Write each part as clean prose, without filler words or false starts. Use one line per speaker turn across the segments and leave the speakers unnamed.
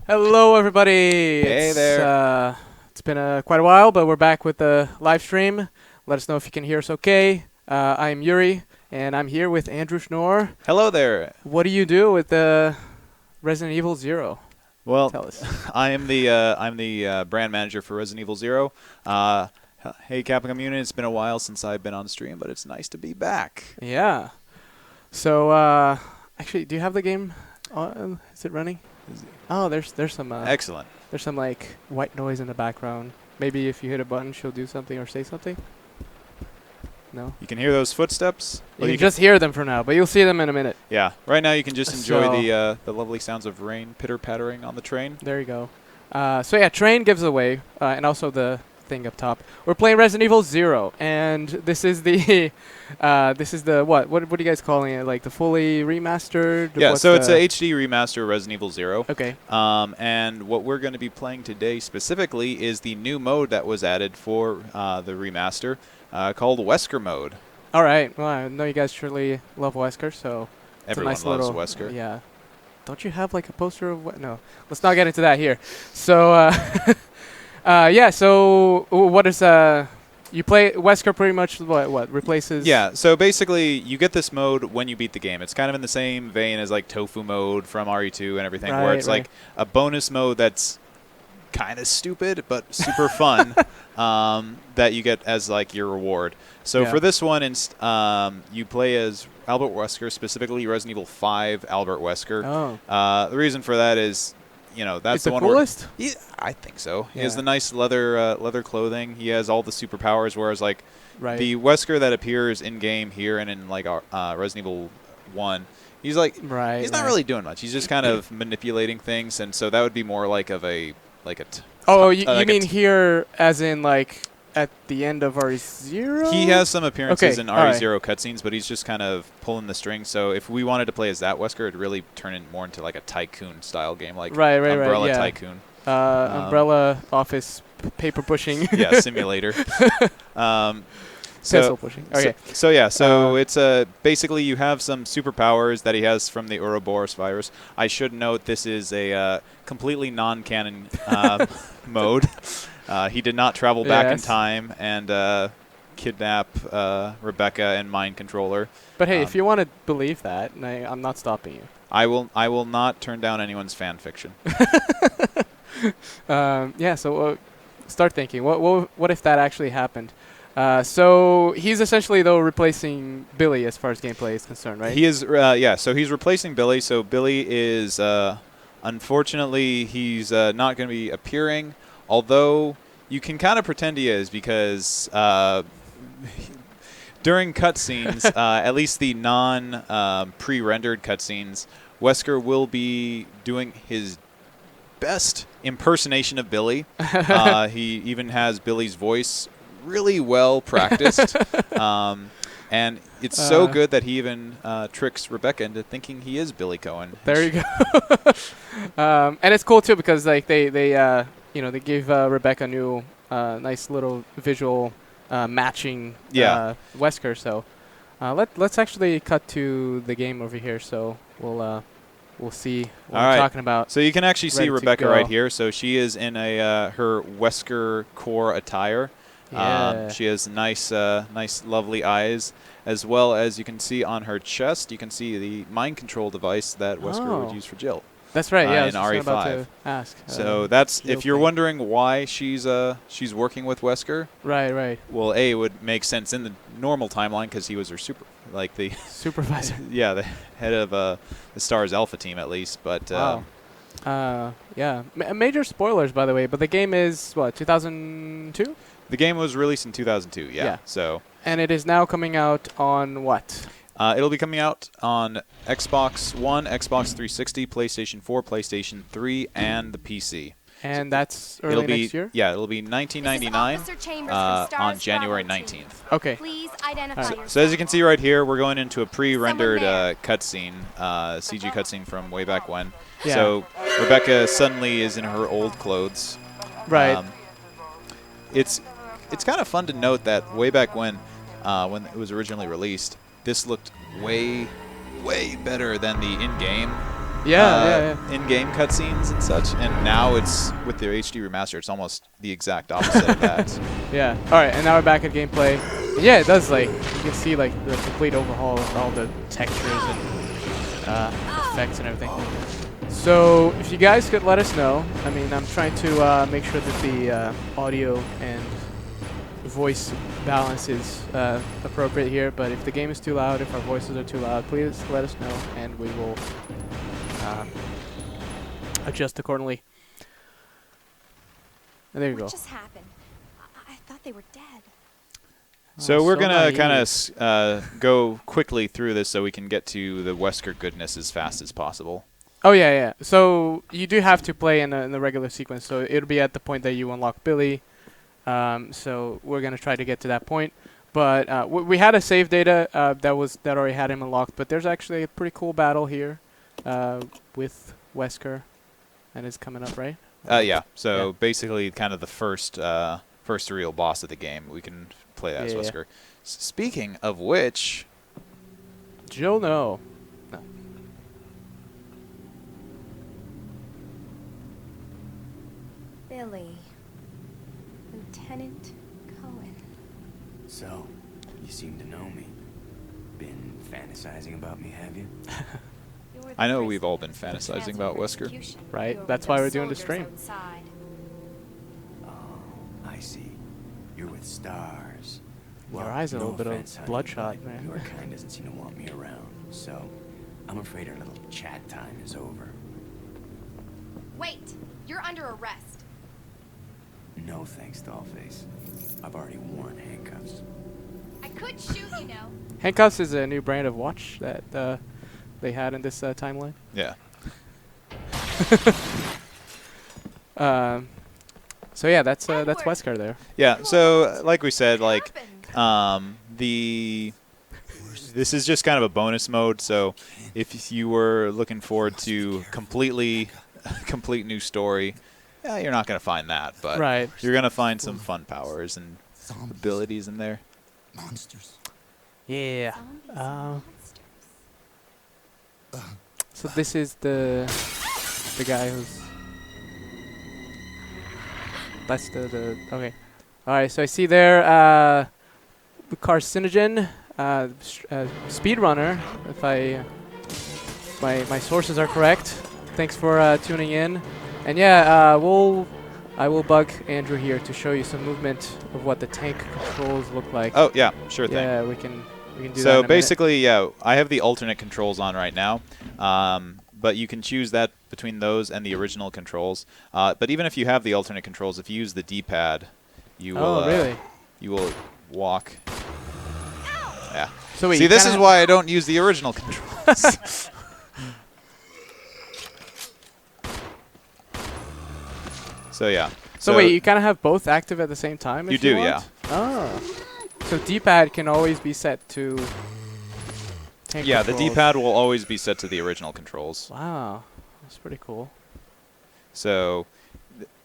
Hello, everybody.
Hey there.
It's been quite a while, but we're back with the live stream. Let us know if you can hear us okay. I'm Yuri, and I'm here with Andrew Schnorr.
Hello there.
What do you do with Resident Evil 0?
Well,
Tell us.
I'm the brand manager for Resident Evil 0. Hey, Capcom unit. It's been a while since I've been on stream, but it's nice to be back.
Yeah. So, actually, do you have the game on? Is it running? Oh, there's some
Excellent.
there's some like white noise in the background. Maybe if you hit a button, she'll do something or say something. No.
You can hear those footsteps.
You can just hear them for now, but you'll see them in a minute.
Yeah. Right now, you can just enjoy
So-
the lovely sounds of rain pitter-pattering on the train.
There you go. So yeah, train gives away, and also the thing up top. We're playing Resident Evil 0, and this is the what are you guys calling it? Like the fully remastered?
Yeah.
What's
So it's
the-
a HD remaster of Resident Evil 0.
Okay.
And what we're going to be playing today specifically is the new mode that was added for the remaster called Wesker Mode.
All right. Well, I know you guys surely love Wesker, so it's
Everyone
a nice
loves
little,
Wesker.
Yeah. Don't you have like a poster of no? Let's not get into that here. So yeah. So what is you play Wesker pretty much what replaces?
Yeah, so basically you get this mode when you beat the game. It's kind of in the same vein as like Tofu mode from RE2 and everything, where it's like a bonus mode that's kind of stupid but super fun that you get as like your reward. So
Yeah.
for this one, you play as Albert Wesker, specifically Resident Evil 5 Albert Wesker.
Oh.
The reason for that is, you know, that's
It's
the
the
one
coolest?
where I think so. He
Yeah.
has the nice leather clothing. He has all the superpowers, whereas like
Right.
the Wesker that appears in game here and in like Resident Evil 1, he's like
Right.
he's not really doing much. He's just kind of manipulating things, and so that would be more like of a like a.
Oh, you
like
mean here as in like at the end of RE0?
He has some appearances
Okay,
in
all right.
RE0 cutscenes, but he's just kind of pulling the strings. So if we wanted to play as that Wesker, it'd really turn it more into like a tycoon style game, like
Right,
Umbrella
yeah.
Tycoon.
Umbrella office paper pushing.
Yeah, simulator.
Pencil pushing. Okay.
So it's basically you have some superpowers that he has from the Ouroboros virus. I should note this is a completely non-canon mode. He did not travel back in time and kidnap Rebecca and mind controller.
But hey, if you want to believe that, I'm not stopping you.
I will not turn down anyone's fan fiction.
Yeah. So start thinking. What if that actually happened? So he's essentially though replacing Billy as far as gameplay is concerned, right?
He is, yeah. So he's replacing Billy. So Billy is, unfortunately, he's not going to be appearing. Although you can kind of pretend he is because during cutscenes, at least the pre-rendered cutscenes, Wesker will be doing his best impersonation of Billy. He even has Billy's voice really well practiced, and it's so good that he even tricks Rebecca into thinking he is Billy Cohen.
There you go. And it's cool too because like they give Rebecca a new nice little visual matching Wesker. So let's actually cut to the game over here. So we'll see what we're talking about.
So you can actually see
Ready to
Rebecca
go.
right here. So she is in a her Wesker core attire.
Yeah.
She has nice, lovely eyes, as well as you can see on her chest. You can see the mind control device that Wesker would use for Jill.
That's right. Yeah, I was
in
just
RE5.
about to ask.
So that's
Jill
if you're
thing.
wondering why she's working with Wesker.
Right.
Well, it would make sense in the normal timeline because he was her the
Supervisor.
yeah, the head of the STARS Alpha team at least. But
wow. Yeah. Major spoilers, by the way. But the game is what 2002.
the game was released in 2002. Yeah. So.
And it is now coming out on what?
It'll be coming out on Xbox One, Xbox 360, PlayStation 4, PlayStation 3, and the PC.
And that's early next year?
Yeah, it'll be $19.99 on January 19th.
Okay.
Please identify
So as you can see right here, we're going into a pre-rendered cutscene, CG cutscene from way back when.
Yeah.
So Rebecca suddenly is in her old clothes.
Right.
It's kind of fun to note that way back when it was originally released, this looked way better than the in-game in-game cutscenes and such, and now it's with their HD remaster. It's almost the exact opposite of that.
Yeah. All right, and now we're back at gameplay. Yeah, it does. Like you can see like the complete overhaul of all the textures and effects and everything. So if you guys could let us know. I mean, I'm trying to make sure that the audio and voice balance is appropriate here. But if the game is too loud, if our voices are too loud, please let us know, and we will adjust accordingly. And there you go.
What just happened? I thought they were dead.
So we're going to
naive.
kind of go quickly through this so we can get to the Wesker goodness as fast as possible.
Oh, yeah. So you do have to play in the regular sequence. So it'll be at the point that you unlock Billy. So we're going to try to get to that point. But we had a save data that already had him unlocked. But there's actually a pretty cool battle here with Wesker. And it's coming up, right?
Yeah. So
Yeah.
basically kind of the first real boss of the game. We can play that as
Yeah.
Wesker. Speaking of which...
Jill, no.
Billy. Lieutenant Cohen.
So, you seem to know me. Been fantasizing about me, have you?
You're the
I know
person
we've all been
who
fantasizing
transferred
about Wesker.
execution.
Right,
You're
that's
with
why
those
we're doing the
soldiers
stream.
outside.
Oh, I see. You're with stars.
Your eyes are a little bit of
offense, honey,
bloodshot,
but
man.
Your kind doesn't seem to want me around, so I'm afraid our little chat time is over.
Wait! You're under arrest.
No thanks, Dollface. I've already worn handcuffs.
I could shoot, you know.
Handcuffs is a new brand of watch that they had in this timeline.
Yeah.
So yeah, that's
Edward.
Wesker there.
Yeah, so like we said, like
Happened.
this is just kind of a bonus mode. So if you were looking forward to complete new story, yeah, you're not going to find that, but
Right.
you're going to find some fun powers and abilities in there.
Monsters.
Yeah.
Zombies and monsters.
So this is the guy who's. That's the okay. All right. So I see there carcinogen, speedrunner. If my sources are correct. Thanks for tuning in. And yeah, I will bug Andrew here to show you some movement of what the tank controls look like.
Oh, yeah, sure thing.
Yeah, we can do that.
So
in a
basically, yeah, I have the alternate controls on right now, but you can choose that between those and the original controls. But even if you have the alternate controls, if you use the D-pad, you will
really?
you will walk. Yeah.
So wait,
See,
you
this
kinda
is why I don't use the original controls. So yeah.
So wait, you kind of have both active at the same time?
You
If
do,
want?
yeah.
Oh. So D-pad can always be set to tank
Yeah, the
controls.
D-pad will always be set to the original controls.
Wow, that's pretty cool.
So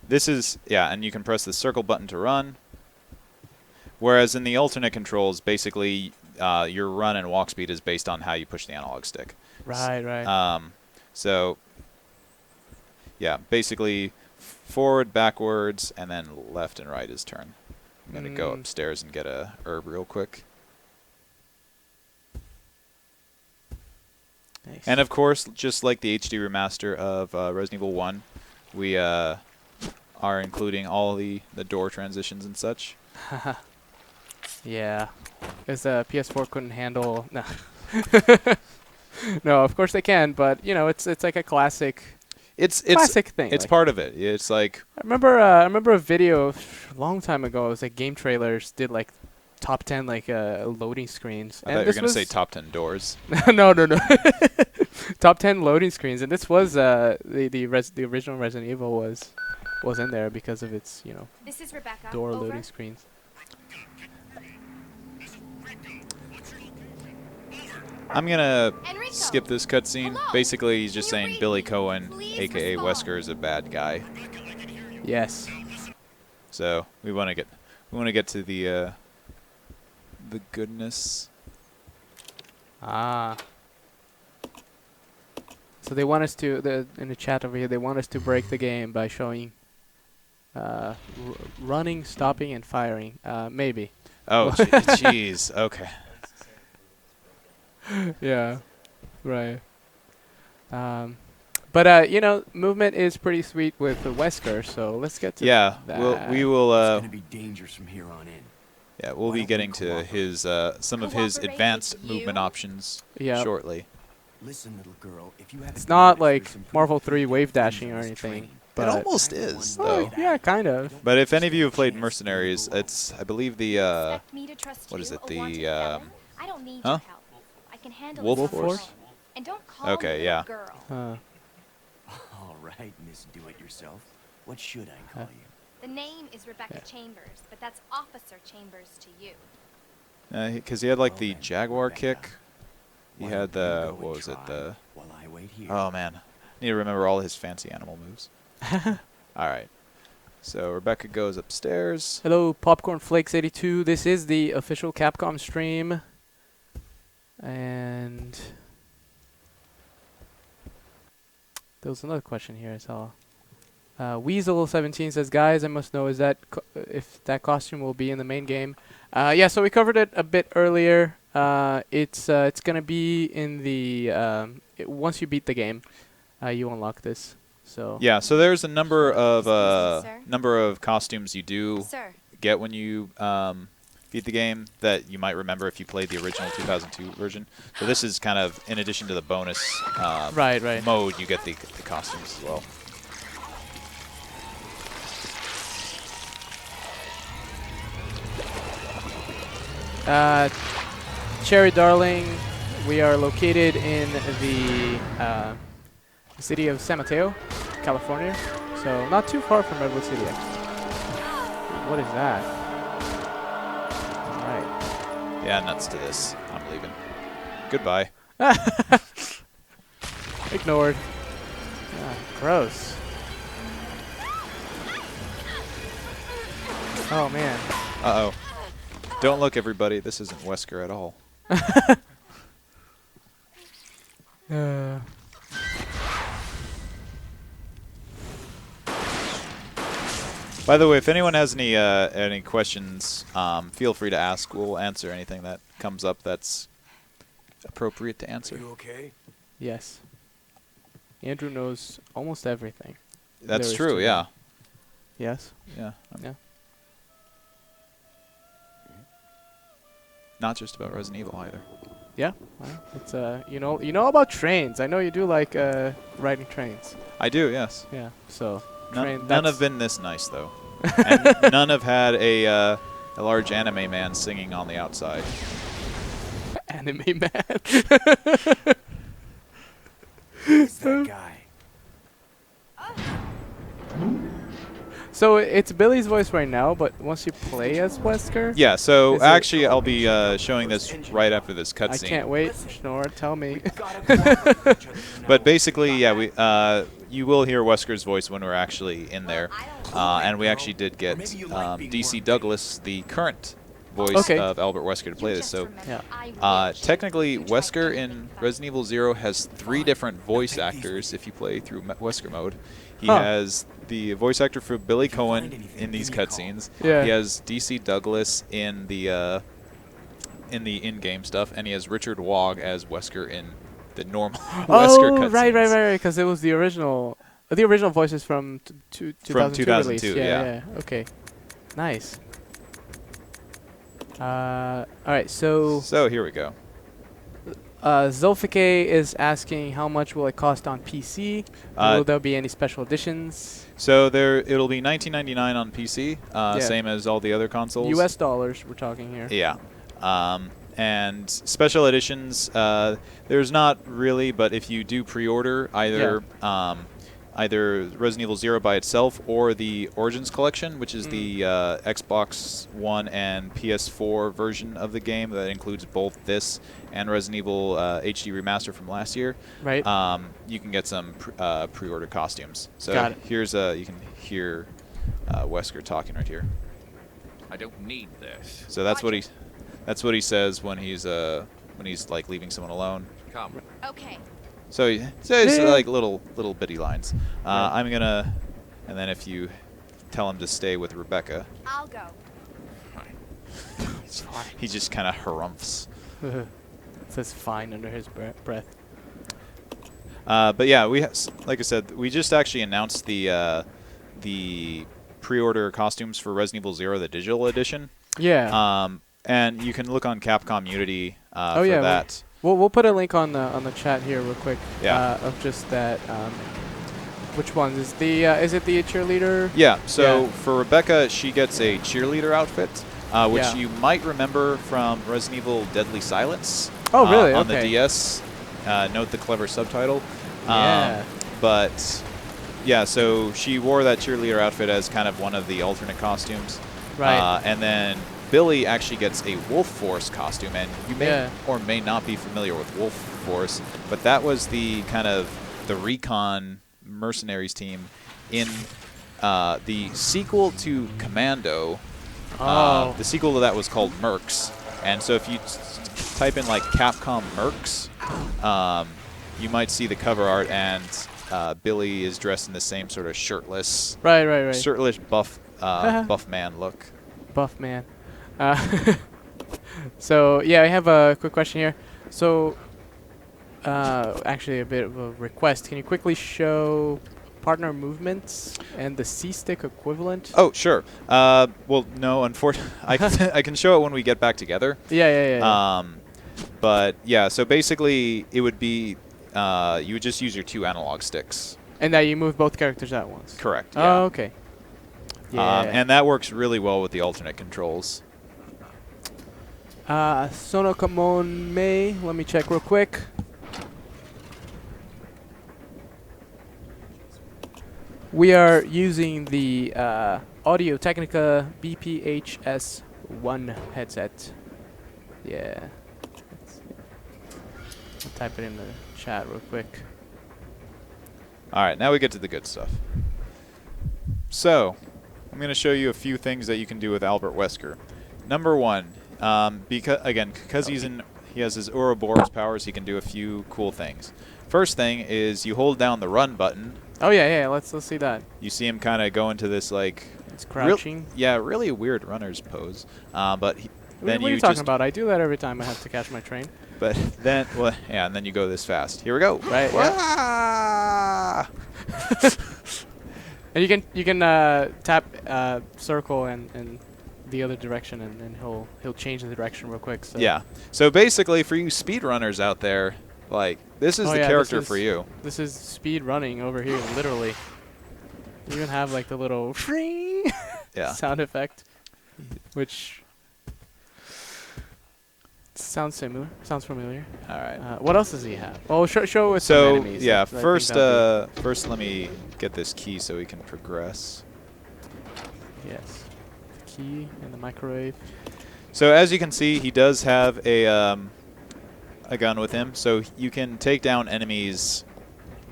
this is, yeah, and you can press the circle button to run. Whereas in the alternate controls, basically your run and walk speed is based on how you push the analog stick.
Right.
So, yeah, basically forward, backwards, and then left and right is turn. I'm going to go upstairs and get a herb real quick.
Nice.
And of course, just like the HD remaster of Resident Evil 1, we are including all the door transitions and such.
Yeah, because the PS4 couldn't handle. No. No, of course they can, but you know it's like a classic. Classic thing.
It's
like.
part of it. It's like
I remember a video a long time ago. It was like game trailers did like top 10 like loading screens.
I thought you were going to say top 10 doors.
No. Top 10 loading screens, and this was the original Resident Evil was in there because of its
This is Rebecca.
door
Over.
loading screens.
I'm going to
Enrico.
skip this cutscene.
Hello.
Basically, he's just
Can you
saying
read
Billy
me?
Cohen,
Please
a.k.a.
respond.
Wesker, is a bad guy.
Yes.
So we want to get to the goodness.
Ah. So So they want us to in the chat over here. They want us to break the game by showing running, stopping, and firing. Maybe.
Oh, jeez. Okay.
Yeah. Right. But you know, movement is pretty sweet with the Wesker. So let's get to
Yeah.
that.
We will.
It's gonna be dangerous from here on in.
Yeah, we'll be getting to his some of his advanced movement options shortly.
Listen, little girl, if you haven't
It's not
noticed,
like
there's some
Marvel
pretty
3 wave
things
dashing
in
or
this
anything.
training.
It
But
almost is,
oh,
though.
yeah, kind of.
But if any of you have played Mercenaries, it's I believe the
Expect me to trust
what is
you,
it,
a
the,
wanted felon? I don't need
huh?
your help. I can handle
Wolf
it on my
Force?
own. And don't call
Okay,
me
yeah.
little girl.
All right, Miss Do-It-Yourself. What should I call you?
The name is Rebecca Chambers, but that's Officer Chambers to you.
because he had like the
Well then,
Jaguar
Rebecca,
kick. He
why
had
don't you
the
go
what
and
was it
try
the
while I wait here?
oh man, need to remember all his fancy animal moves. All right, so Rebecca goes upstairs.
Hello, Popcorn Flakes 82. This is the official Capcom stream, and there was another question here I saw. Weasel17 says, "Guys, I must know if that costume will be in the main game." Yeah, so we covered it a bit earlier. It's gonna be in the once you beat the game, you unlock this. So
Yeah, so there's a number of
Sir?
costumes you do
Sir,
get when you beat the game that you might remember if you played the original 2002 version. So this is kind of in addition to the bonus
right.
mode, you get the costumes as well.
Cherry Darling, we are located in the city of San Mateo, California, so not too far from Redwood City. What is that? All right.
Yeah, nuts to this. I'm leaving. Goodbye.
Ignored. Ah, gross. Oh man.
Uh-oh. Don't look, everybody. This isn't Wesker at all. By the way, if anyone has any questions, feel free to ask. We'll answer anything that comes up that's appropriate to answer.
Are you okay?
Yes. Andrew knows almost everything.
That's
there is
true,
to
yeah.
know. Yes.
Yeah.
Yeah.
Not just about Resident Evil either.
Yeah. Well, it's you know about trains. I know you do like riding trains.
I do, yes.
Yeah. So
None
that's-
have been this nice, though. And none have had a large anime man singing on the outside.
anime man.
Who's that guy?
So it's Billy's voice right now, but once you play as Wesker,
Yeah, so
Is it-
actually I'll be showing this right after this
I
cutscene.
can't wait. Schnorr, tell me.
But basically, yeah, you will hear Wesker's voice when we're actually in there. And we actually did get DC Douglas, the current voice of Albert Wesker, to play this. So technically, Wesker in Resident Evil 0 has 3 different voice actors if you play through Wesker Mode. He has the voice actor for Billy Cohen in these cutscenes.
Yeah.
He has DC Douglas in the in-game stuff, and he has Richard Wogg as Wesker in the normal Wesker cutscenes.
Oh, right. Because it was the original. The original voices from 2002
From 2002,
release.
yeah.
Okay. Nice. All right. So
here we go.
Zulfike is asking how much will it cost on PC? Will there be any special editions?
So it'll be $19.99 on PC, same as all the other consoles.
US dollars, we're talking here.
Yeah. And special editions, there's not really, but if you do pre-order either Resident Evil 0 by itself or the Origins Collection, which is the Xbox One and PS4 version of the game that includes both this and Resident Evil HD Remaster from last year.
Right.
You can get some pre-order costumes. So
Got it.
here's you can hear Wesker talking right here.
I don't need this.
So that's what he says when he's like leaving someone alone.
Come.
Okay.
So it's like little bitty lines. I'm gonna, and then if you tell him to stay with Rebecca,
I'll go.
It's fine.
he just kind of harumphs.
Says fine under his breath.
But yeah, like I said, we just actually announced the pre-order costumes for Resident Evil 0, the digital edition.
Yeah.
And you can look on Capcom Unity
Oh,
for
yeah,
that.
We'll put a link on the chat here real quick.
Yeah.
Of just that. Which one is is it the cheerleader?
Yeah. So
Yeah.
for Rebecca, she gets a cheerleader outfit, which
Yeah.
you might remember from Resident Evil Deadly Silence.
Oh, really?
On
Okay.
the DS. Note the clever subtitle.
Yeah.
But yeah, so she wore that cheerleader outfit as kind of one of the alternate costumes.
Right.
And then Billy actually gets a Wolf Force costume, and you may
Yeah.
or may not be familiar with Wolf Force, but that was the kind of the recon mercenaries team in the sequel to Commando.
Oh.
The sequel to that was called Mercs, and so if you type in like Capcom Mercs, you might see the cover art, and Billy is dressed in the same sort of shirtless,
Right.
shirtless buff man look.
Buff man. So yeah, I have a quick question here. So, actually, a bit of a request. Can you quickly show partner movements and the C-stick equivalent?
Oh, sure. Well, no, unfortunately, I can show it when we get back together.
Yeah.
But yeah, so basically, it would be you would just use your 2 analog sticks.
And that you move both characters at once.
Correct.
Oh,
Yeah.
okay. Yeah.
And that works really well with the alternate controls.
Sonokamon May. Let me check real quick. We are using the Audio Technica BPHS1 headset. Yeah. I'll type it in the chat real quick.
All right, now we get to the good stuff. So, I'm going to show you a few things that you can do with Albert Wesker. Number 1, because he has his Ouroboros powers, he can do a few cool things. First thing is you hold down the run button.
Oh yeah. Let's see that.
You see him kind of go into this like
It's crouching.
really weird runner's pose. But
What
then
are you talking about? I do that every time I have to catch my train.
But then, and then you go this fast. Here we go.
Right. Yeah. And you can tap circle and the other direction, and he'll change the direction real quick. So.
Yeah. So basically, for you speedrunners out there, like this is the character for you.
This is speed running over here, literally. You even have like the little
Yeah.
sound effect, which sounds familiar.
All right.
What else does he have? Oh, show us some
So
enemies.
yeah,
I think
first
that'd
let me get this key so we can progress.
be- yes, the key and the microwave.
So as you can see, he does have a gun with him, so you can take down enemies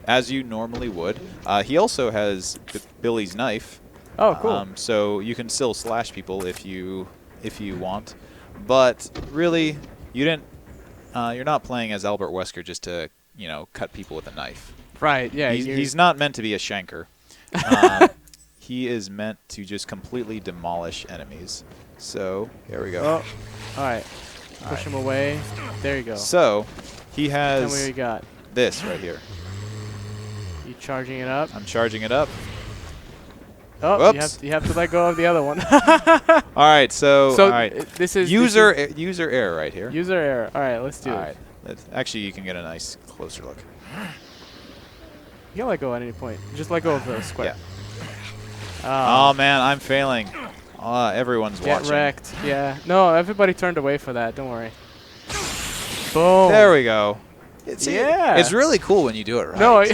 as you normally would. He also has Billy's knife.
Oh, cool.
So you can still slash people if you want, but really you're not playing as Albert Wesker just to cut people with a knife.
Right. Yeah.
He's not meant to be a shanker. He is meant to just completely demolish enemies. So here we go.
Oh. All right. Push him away. There you go.
So he
And
has
what we got?
this right here.
You charging it up?
I'm charging it up.
Oh,
Whoops.
you have to let go of the other one.
All right, so all right.
This is
User error right here.
user error. All right, let's do
All
it.
right. Actually, you can get a nice closer look.
You can let go at any point. Just let go of the square.
Oh man, I'm failing. Everyone's
Get
watching.
wrecked. Yeah. No, everybody turned away for that. Don't worry. Boom.
There we go.
Yeah.
It's really cool when you do it right.
No.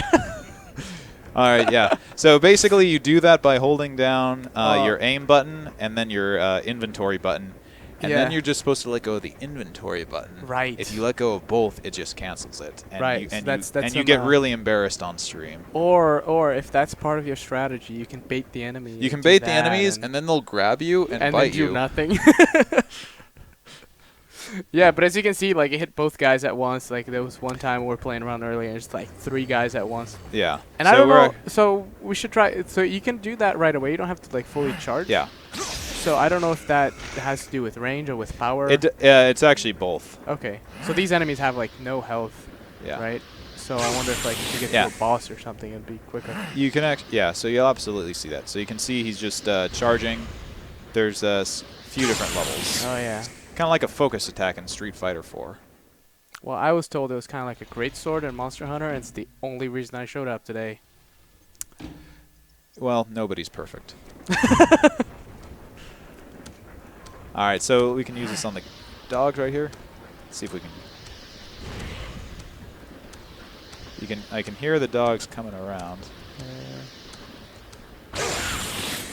All right, yeah. So basically, you do that by holding down
Oh.
your aim button and then your inventory button, and
Yeah.
then you're just supposed to let go of the inventory button.
Right.
If you let go of both, it just cancels it. And
Right,
You,
so
and
that's
you, and you
some,
get really embarrassed on stream.
Or if that's part of your strategy, you can bait the enemy.
You can
into
bait the
that
enemies, and then they'll grab you and
then
bite
do
you.
nothing. Yeah, but as you can see, like it hit both guys at once. Like there was one time we were playing around earlier, and it's like 3 guys at once.
Yeah.
And I don't know. So we should try. So you can do that right away. You don't have to like fully charge.
Yeah.
So I don't know if that has to do with range or with power.
It's actually both.
Okay. So these enemies have like no health.
Yeah.
Right. So I wonder if like if you get to a boss or something, it'd be quicker.
You can yeah. So you'll absolutely see that. So you can see he's just charging. There's a few different levels.
Oh yeah.
Kind of like a focus attack in Street Fighter 4.
Well, I was told it was kind of like a great sword in Monster Hunter, and it's the only reason I showed up today.
Well, nobody's perfect. All right, so we can use this on the dogs right here. Let's see if we can. I can hear the dogs coming around.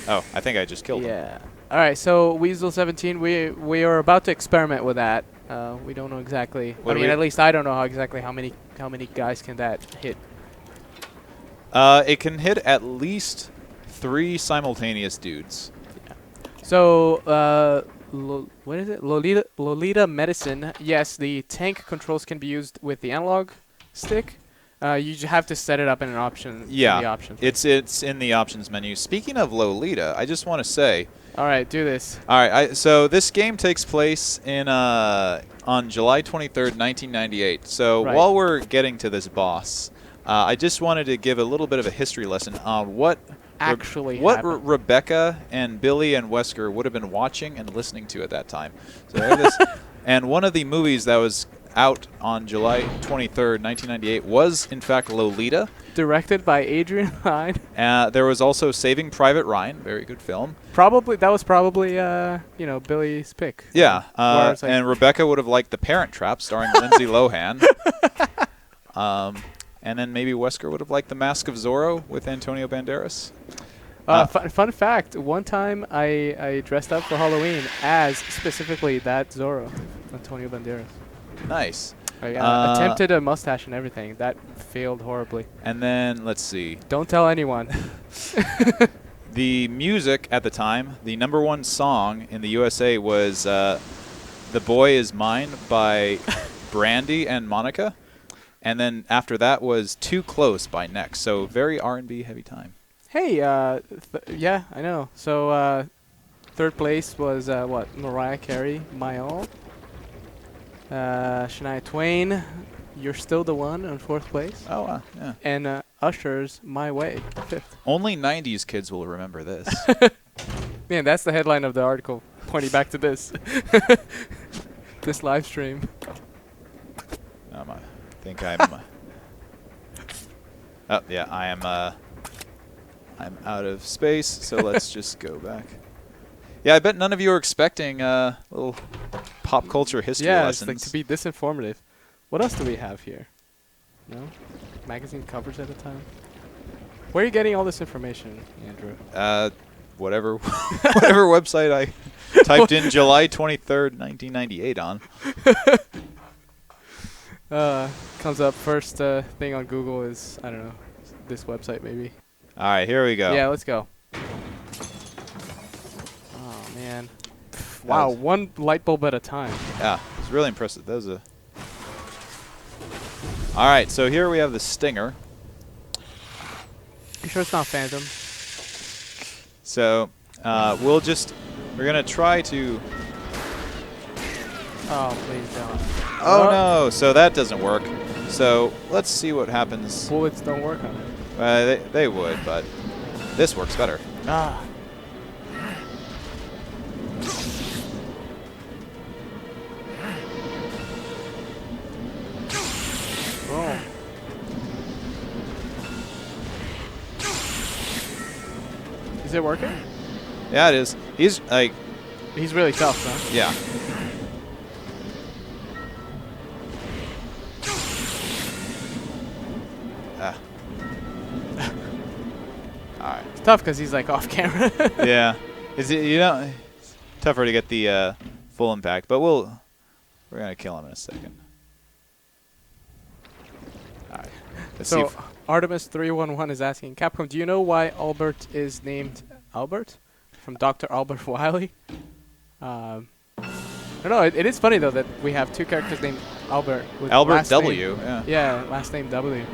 Oh, I think I just killed them.
Yeah. All right, so Weasel 17, we are about to experiment with that. We don't know exactly. I mean, at least I don't know exactly how many guys can that hit.
It can hit at least 3 simultaneous dudes.
Yeah. So, what is it? Lolita Medicine. Yes, the tank controls can be used with the analog stick. You have to set it up in an option.
Yeah,
in the options.
it's in the options menu. Speaking of Lolita, I just want to say.
All right, do this.
All right, so this game takes place in on July 23rd, 1998. So while we're getting to this boss, I just wanted to give a little bit of a history lesson on what
actually
Rebecca and Billy and Wesker would have been watching and listening to at that time. So this, and one of the movies that was out on July 23rd, 1998 was, in fact, Lolita.
Directed by Adrian Lyne.
There was also Saving Private Ryan, very good film.
That was probably, Billy's pick.
Yeah, and Rebecca would have liked The Parent Trap, starring Lindsay Lohan. And then maybe Wesker would have liked The Mask of Zorro with Antonio Banderas.
Fun fact, one time I dressed up for Halloween as specifically that Zorro, Antonio Banderas.
Nice.
I attempted a mustache and everything. That failed horribly.
And then, let's see.
Don't tell anyone.
The music at the time, the #1 song in the USA was The Boy Is Mine by Brandy and Monica. And then after that was Too Close by Next. So very R&B heavy time.
Hey, yeah, I know. So 3rd place was, Mariah Carey, My All. Shania Twain, You're Still the One on 4th place.
Oh, wow. Yeah.
And Usher's My Way, 5th.
Only 90s kids will remember this.
Man, that's the headline of the article, pointing back to this. This live stream.
I think I'm... oh, yeah, I am... I'm out of space, so let's just go back. Yeah, I bet none of you are expecting little pop culture history lessons.
Yeah, it's like to be this informative. What else do we have here? No? Magazine covers at a time? Where are you getting all this information, Andrew?
Whatever website I typed in July 23rd, 1998 on.
Comes up first thing on Google is, I don't know, this website maybe.
All right, here we go.
Yeah, let's go. Oh, man. Wow, one light bulb at a time.
Yeah, it's really impressive. That was a... All right, so here we have the Stinger.
You sure it's not Phantom?
So we're going to try to...
Oh, please don't.
Oh, no, so that doesn't work. So let's see what happens.
Bullets don't work on it.
They would, but this works better.
Ah. Boom. Is it working?
Yeah, it is. He's
really tough, huh?
Yeah. Alright.
It's tough because he's like off camera.
Yeah. It's tougher to get the full impact, but we're gonna kill him in a second. Alright. Let's see.
So Artemis 311 is asking, Capcom, do you know why Albert is named Albert? From Dr. Albert Wiley? I don't know. It is funny though that we have two characters named Albert. With
Albert
last
W.
Name,
Yeah.
yeah, last name W.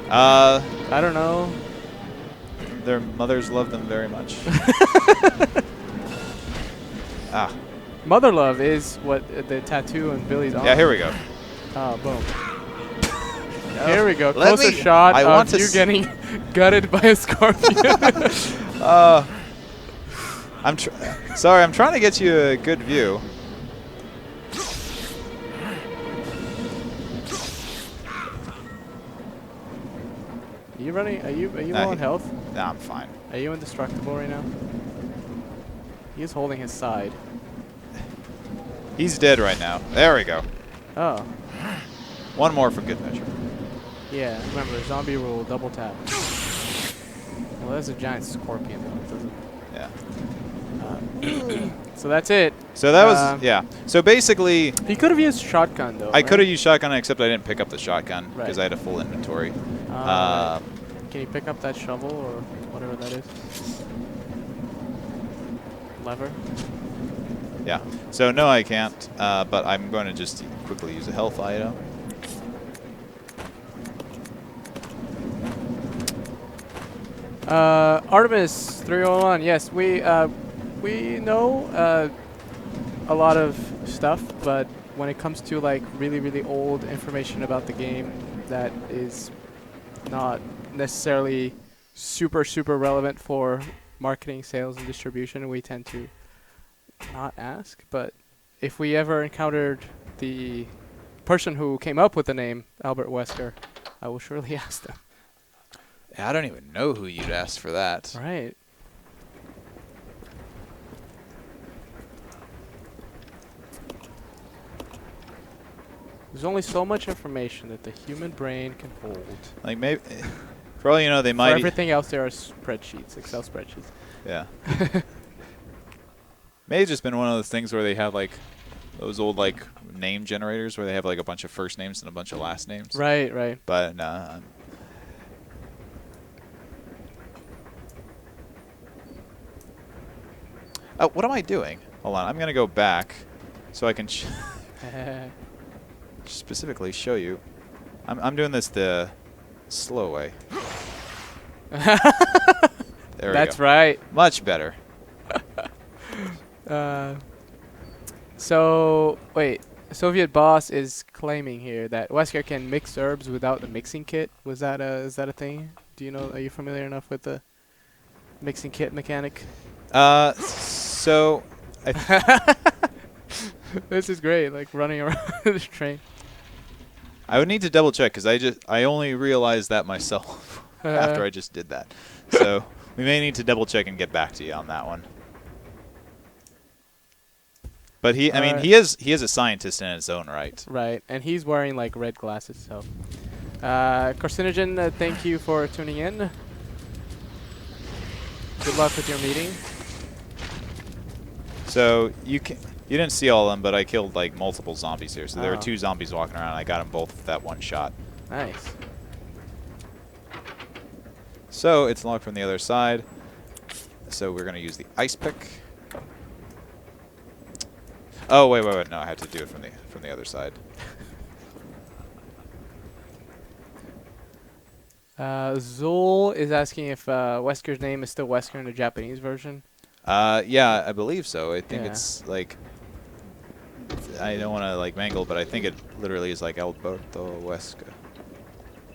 Uh,
I don't know.
their mothers love them very much. Ah.
Mother Love is what the tattoo on Billy's arm.
Yeah, here we go.
Oh, boom. Here we go.
Let
Closer
me-
shot
I want
of
to
you getting gutted by a scorpion.
Sorry, I'm trying to get you a good view.
Are you running? Are you
Nah,
low on health?
Nah, I'm fine.
Are you indestructible right now? He's holding his side.
He's dead right now. There we go.
Oh.
One more for good measure.
Yeah, remember, zombie rule, double tap. Well, that's a giant scorpion, though. It doesn't.
Yeah.
So that's it.
So that was, yeah. So basically,
He could have used shotgun, though.
I could have used shotgun, except I didn't pick up the shotgun because
Right.
I had a full inventory.
Right. Can you pick up that shovel or whatever that is? Lever?
Yeah. So no, I can't. But I'm going to just quickly use a health item.
Artemis 301. Yes, we know a lot of stuff, but when it comes to like really old information about the game that is not necessarily super relevant for marketing, sales, and distribution, we tend to not ask. But if we ever encountered the person who came up with the name Albert Wesker, I will surely ask them.
Yeah, I don't even know who you'd ask for that.
Right. There's only so much information that the human brain can hold.
Like maybe, for all you know, they
For
might.
everything else, there are spreadsheets, Excel spreadsheets.
Yeah. May have just been one of those things where they have like those old like name generators where they have like a bunch of first names and a bunch of last names.
Right, right.
But nah. Oh, what am I doing? Hold on, I'm gonna go back so I can specifically show you. I'm doing this the slow way. There we
That's
go.
right.
Much better.
So, wait. Soviet boss is claiming here that Wesker can mix herbs without the mixing kit. Is that a thing? Do you know? Are you familiar enough with the mixing kit mechanic?
So
This is great, like running around this train.
I would need to double check because I only realized that myself after I just did that. So we may need to double check and get back to you on that one. But I mean, he is a scientist in his own right.
Right, and he's wearing like red glasses. So, Carcinogen, thank you for tuning in. Good luck with your meeting.
So you didn't see all of them, but I killed like multiple zombies here. So there were
Oh.
2 zombies walking around. I got them both with that one shot.
Nice.
So it's locked from the other side. So we're gonna use the ice pick. Oh wait. No, I have to do it from the other side.
Zul is asking if Wesker's name is still Wesker in the Japanese version.
Yeah, I believe so. I think
Yeah.
it's like, I don't want to like mangle, but I think it literally is like Alberto Wesker.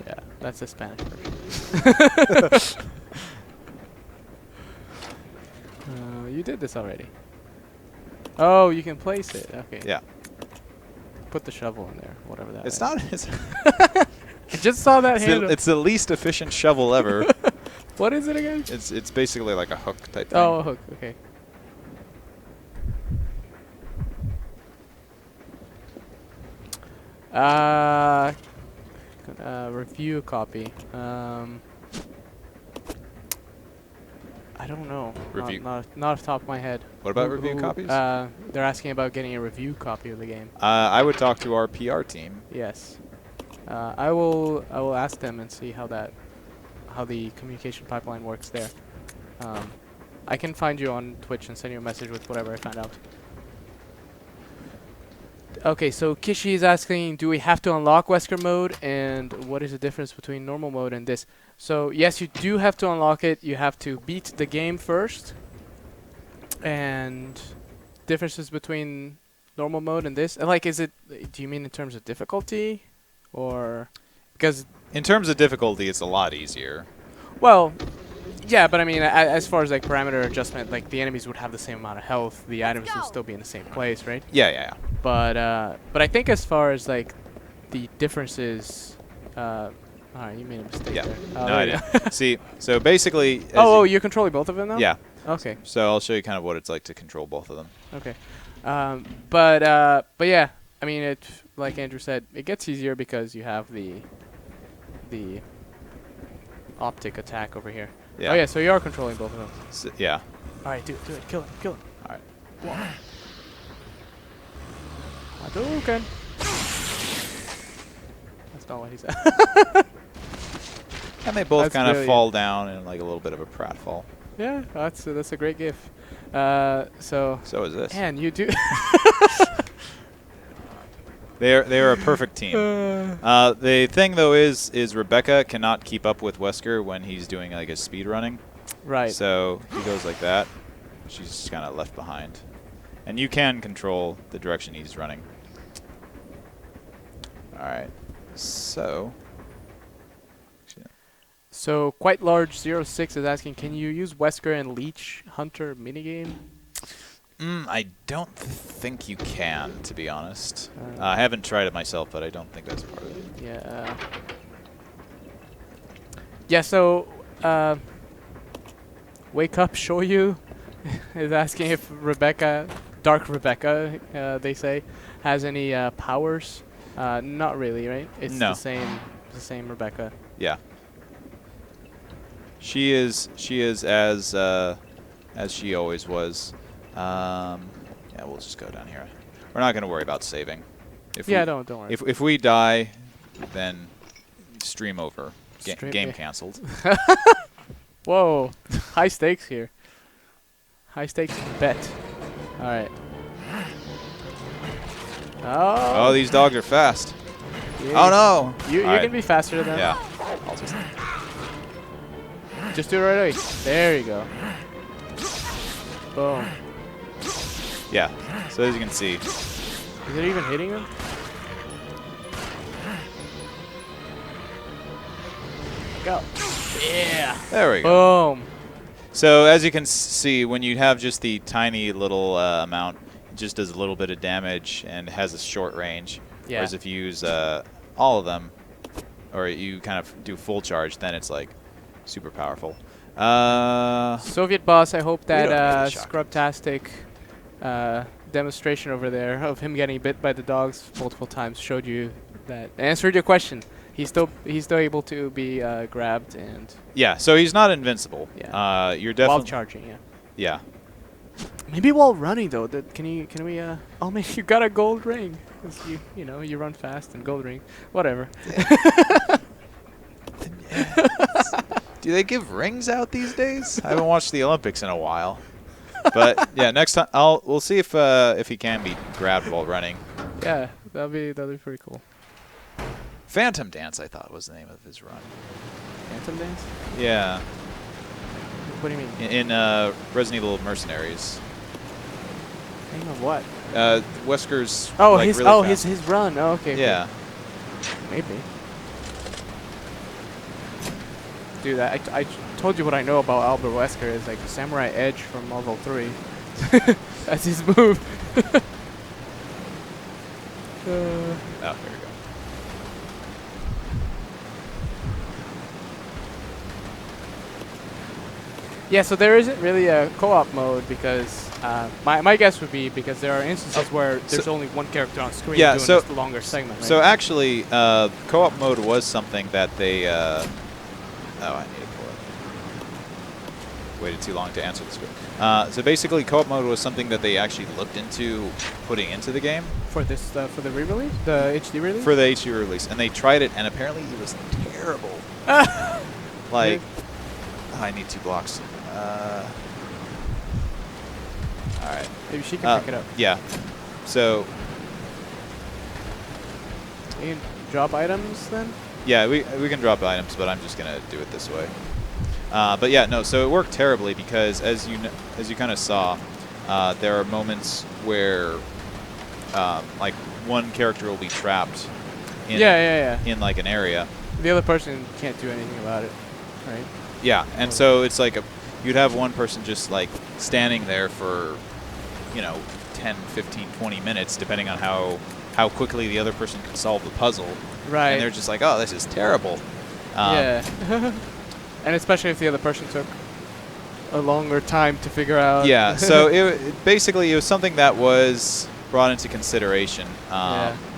Yeah, that's the Spanish version. You did this already. Oh, you can place it. Okay.
Yeah.
Put the shovel in there, whatever that
It's
is.
not. It's,
I just saw that handle.
it's the least efficient shovel ever.
What is it again?
It's basically like a hook type thing.
Oh, a hook. Okay. Review copy. I don't know.
Review.
Not off the top of my head.
What about review copies?
They're asking about getting a review copy of the game.
I would talk to our PR team.
Yes. I will ask them and see how the communication pipeline works there. I can find you on Twitch and send you a message with whatever I find out. Okay, so Kishi is asking, do we have to unlock Wesker Mode, and what is the difference between normal mode and this? So yes, you do have to unlock it. You have to beat the game first, and differences between normal mode and this. And like, is it? Do you mean in terms of difficulty, or because
In terms of difficulty, it's a lot easier.
well, yeah, but I mean, as far as like parameter adjustment, like the enemies would have the same amount of health, the items would still be in the same place, right?
Yeah.
But I think as far as like the differences, all right, you made a mistake
Yeah.
there.
No,
there
I
you go.
didn't. See, so basically... as
Oh,
you-
you're controlling both of them now?
Yeah.
Okay.
So I'll show you kind of what it's like to control both of them.
Okay. But yeah, I mean, it, like Andrew said, it gets easier because you have the optic attack over here.
Yeah.
Oh yeah, so you are controlling both of them.
So, yeah.
All right, do it, kill him.
All right.
Hadouken. That's not what he said.
And they both
That's
kind of
brilliant.
fall down in like a little bit of a pratfall.
Yeah, that's a great gif. So
So is this.
man, you do.
They're a perfect team. The thing though is Rebecca cannot keep up with Wesker when he's doing like his speed running.
Right.
So he goes like that. She's kind of left behind. And you can control the direction he's running. All right. So.
So quite large 06 is asking, can you use Wesker and Leech Hunter minigame?
I don't think you can, to be honest. I haven't tried it myself, but I don't think that's part of it.
Yeah. Yeah. So Wake Up Show You is asking if Rebecca, Dark Rebecca, they say, has any powers. Not really, right? It's
No.
the same Rebecca.
Yeah. She is as she always was. Yeah, we'll just go down here. We're not going to worry about saving. If
Yeah,
we,
don't worry.
If we die, then stream over. Game
yeah.
canceled.
Whoa, high stakes here. High stakes bet. All right.
Oh,
Oh,
these dogs are fast.
yeah.
Oh no!
You're
All right.
gonna be faster than them.
Yeah. I'll
Just do it right away. There you go. Boom.
yeah. So as you can see,
Is it even hitting him? Go. Yeah.
there we go.
Boom.
So as you can see, when you have just the tiny little amount, it just does a little bit of damage and has a short range.
Yeah.
Whereas if you use all of them, or you kind of do full charge, then it's like super powerful.
Soviet boss, I hope
don't
that
need shotguns.
Scrubtastic demonstration over there of him getting bit by the dogs multiple times showed you that, answered your question. He's still able to be grabbed and
Yeah, so he's not invincible.
Yeah.
You're
while
definitely
charging. Yeah.
yeah.
Maybe while running though. Can we? Oh man, you got a gold ring. 'Cause you know you run fast and gold ring. Whatever.
Do they give rings out these days? I haven't watched the Olympics in a while. But yeah, next time we'll see if he can be grabbed while running.
Yeah, that'll be pretty cool.
Phantom Dance, I thought, was the name of his run.
Phantom Dance?
Yeah,
What do you mean?
in Resident Evil Mercenaries.
Name of what?
Wesker's.
Oh,
like,
his
really fast.
his run. Oh, okay.
Yeah.
Maybe. Dude, I told you what I know about Albert Wesker is like Samurai Edge from Marvel 3. That's his move.
Oh, there we go.
Yeah, so there isn't really a co-op mode because my guess would be because there are instances where there's only one character on screen
Yeah,
doing
so-
this longer segment. Right?
So actually, co-op mode was something that they. Oh, I need to pull it. Waited too long to answer this. So basically, co-op mode was something that they actually looked into putting into the game
for this for the re-release, the HD release.
for the HD release, and they tried it, and apparently it was terrible. Like, oh, I need 2 blocks. All right.
Maybe she can pick it up.
Yeah. So
You can drop items then?
Yeah, we can drop items, but I'm just gonna do it this way. But yeah, no. So it worked terribly because, as you kind of saw, there are moments where like one character will be trapped in in like an area.
The other person can't do anything about it, right?
Yeah, and so it's like you'd have one person just like standing there for, 10, 15, 20 minutes, depending on how quickly the other person can solve the puzzle.
Right.
And they're just like, oh, this is terrible.
Yeah. And especially if the other person took a longer time to figure out.
Yeah, so it basically it was something that was brought into consideration,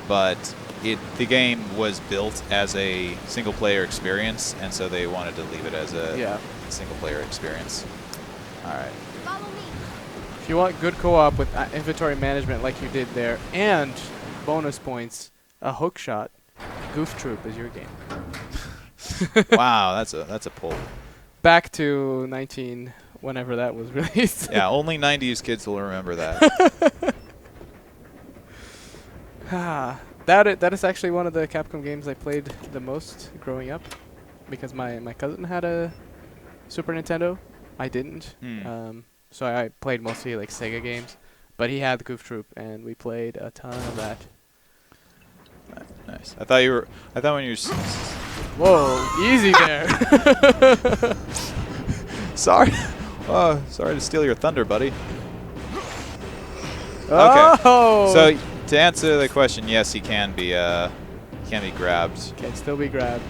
but the game was built as a single-player experience, and so they wanted to leave it as a single-player experience. All right.
Follow me.
If you want good co-op with inventory management like you did there, and bonus points, a hook shot, Goof Troop is your game.
Wow, that's a pull.
Back to whenever that was released.
Yeah, only 90s kids will remember that.
That is actually one of the Capcom games I played the most growing up, because my cousin had a Super Nintendo. I didn't. So I played mostly like Sega games, but he had the Goof Troop, and we played a ton of that.
Nice. I thought when you were
Whoa, easy there.
Sorry. Oh, sorry to steal your thunder, buddy.
Oh!
Okay. So to answer the question, yes, he can be grabbed.
Can still be grabbed.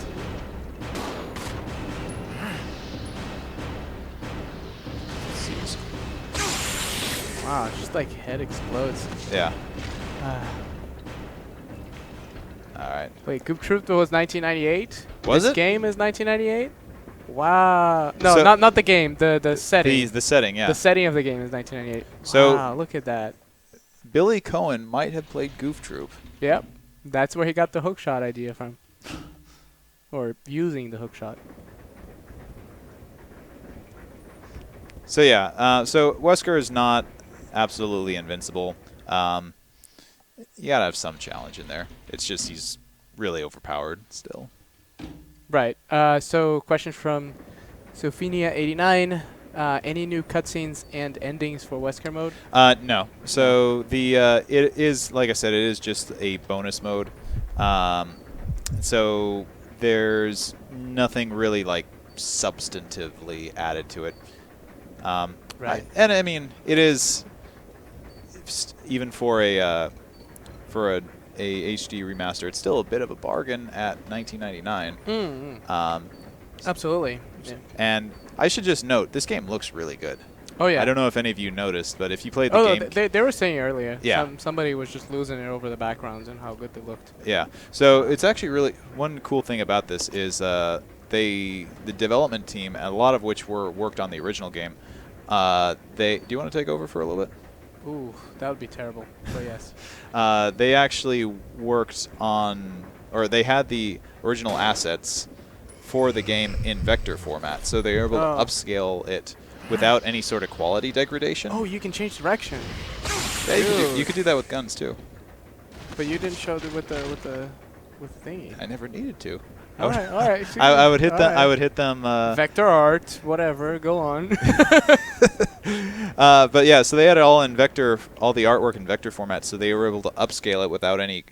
Wow, just like head explodes.
Yeah. All right.
Wait, Goof Troop was 1998?
Was
this
it?
Game is 1998? Wow. No,
So
not the game. The setting.
The setting, yeah.
The setting of the game is 1998.
So
wow, look at that.
Billy Cohen might have played Goof Troop.
Yep. That's where he got the hookshot idea from. Or using the hookshot.
So yeah, so Wesker is not absolutely invincible. You gotta have some challenge in there. It's just he's really overpowered still.
Right. So question from Sophinia89. Any new cutscenes and endings for Wesker Mode?
No. So it is, like I said, it is just a bonus mode. So there's nothing really like substantively added to it.
Right.
And I mean, it is even for a HD remaster, it's still a bit of a bargain at $19.99.
Absolutely. Yeah.
And I should just note, this game looks really good.
Oh yeah.
I don't know if any of you noticed, but if you played the game,
they were saying earlier.
Yeah.
Somebody was just losing it over the backgrounds and how good they looked.
Yeah. So it's actually really one cool thing about this is the development team, a lot of which worked on the original game. Do you want to take over for a little bit?
Ooh, that would be terrible. But yes.
They actually worked on, or they had the original assets for the game in vector format, so they were able to upscale it without any sort of quality degradation.
Oh, you can change direction.
Yeah, you could do that with guns too.
But you didn't show it with the thingy.
I never needed to.
All right.
I would hit them. Right. I would hit them.
Vector art, whatever. Go on.
But yeah, so they had it all in vector, all the artwork in vector format, so they were able to upscale it without any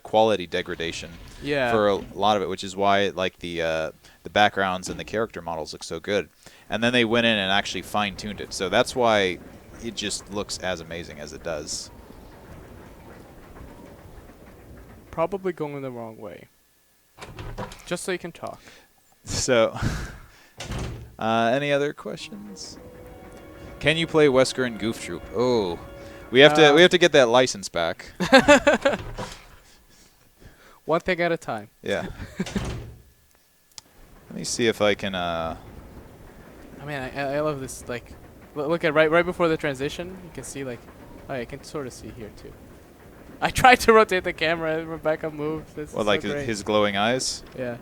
quality degradation.
Yeah.
For a lot of it, which is why like the backgrounds and the character models look so good. And then they went in and actually fine-tuned it, so that's why it just looks as amazing as it does.
Probably going the wrong way. Just so you can talk.
So, any other questions? Can you play Wesker and Goof Troop? Oh, we have to get that license back.
One thing at a time.
Yeah. Let me see if I can.
I mean, I love this. Like, look at right before the transition. You can see like, oh, I can sort of see here too. I tried to rotate the camera and Rebecca moved. This is
like
so great.
his glowing eyes?
Yeah.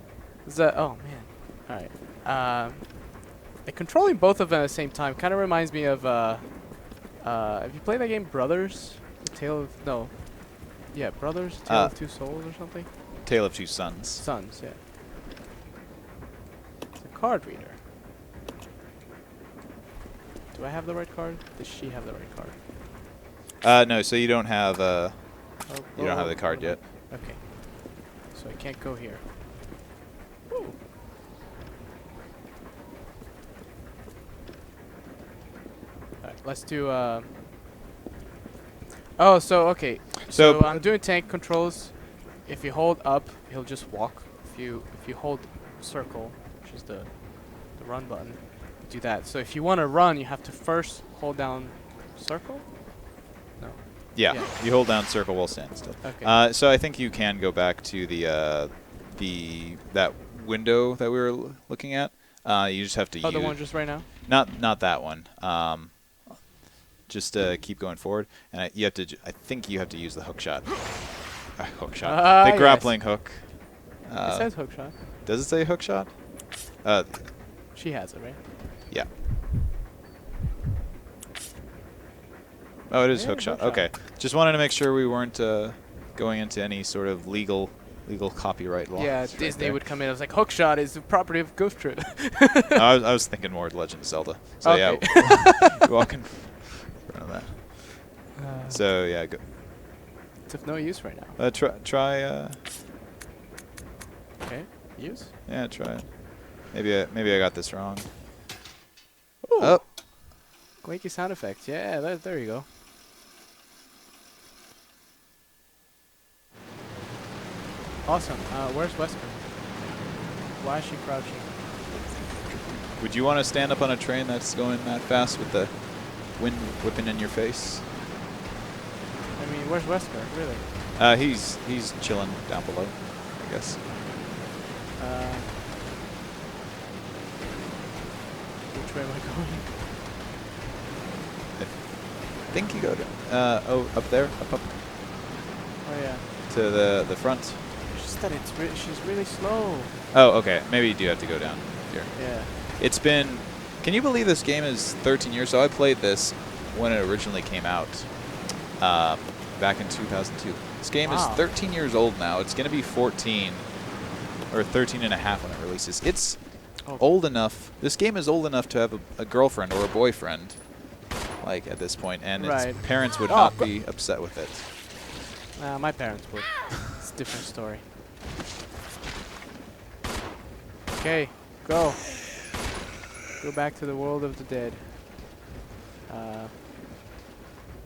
Is that? Oh man. All right. Like controlling both of them at the same time kind of reminds me of. Have you played that game Brothers? Brothers, Tale of Two Souls or something?
Tale of Two Sons.
Sons, yeah. It's a card reader. Do I have the right card? Does she have the right card?
No, so you don't have
Oh,
you don't have the card yet.
Okay. So I can't go here. Ooh. Alright, let's do oh, so okay.
So-
So I'm doing tank controls. If you hold up, he'll just walk. If you hold circle, which is the run button, do that. So if you want to run, you have to first hold down circle? No.
Yeah,
Yeah.
you hold down circle while standing still.
Okay.
So I think you can go back to the that window that we were looking at. You just have to
Oh,
use
the one just right now?
not that one. Just keep going forward, and you have to. I think you have to use the hook shot. Hook shot. The
Yes.
grappling hook.
It says hook shot.
Does it say hook shot?
She has it, right?
Yeah. Oh, it is
Yeah,
hook shot.
hook shot.
Okay. Just wanted to make sure we weren't going into any sort of legal copyright law.
Yeah, Disney would come in. I was like, hook shot is the property of Goof Troop.
I was thinking more Legend of Zelda. So
Okay.
yeah, walking in front of that. So yeah, go.
It's of no use right now.
Try.
Okay, use.
Yeah, try it. Maybe I got this wrong.
Ooh.
Oh.
Quakey sound effects. Yeah, there you go. Awesome. Where's Wesker? Why is she crouching?
Would you want to stand up on a train that's going that fast with the wind whipping in your face?
I mean, where's Wesker? Really?
He's chilling down below, I guess.
Which way am I going?
I think you go to up there, up
Oh yeah.
to the front.
It's just that she's really slow.
Oh, okay. Maybe you do have to go down here.
Yeah.
It's been. Can you believe this game is 13 years? So I played this when it originally came out, back in 2002. This game is
Wow.
13 years old now. It's going to be 14 or 13 and a half when it releases. It's old enough. This game is old enough to have a girlfriend or a boyfriend, like at this point, and
Right.
its parents would
Oh,
not be upset with it.
My parents would. It's a different story. Okay, go. Go back to the world of the dead.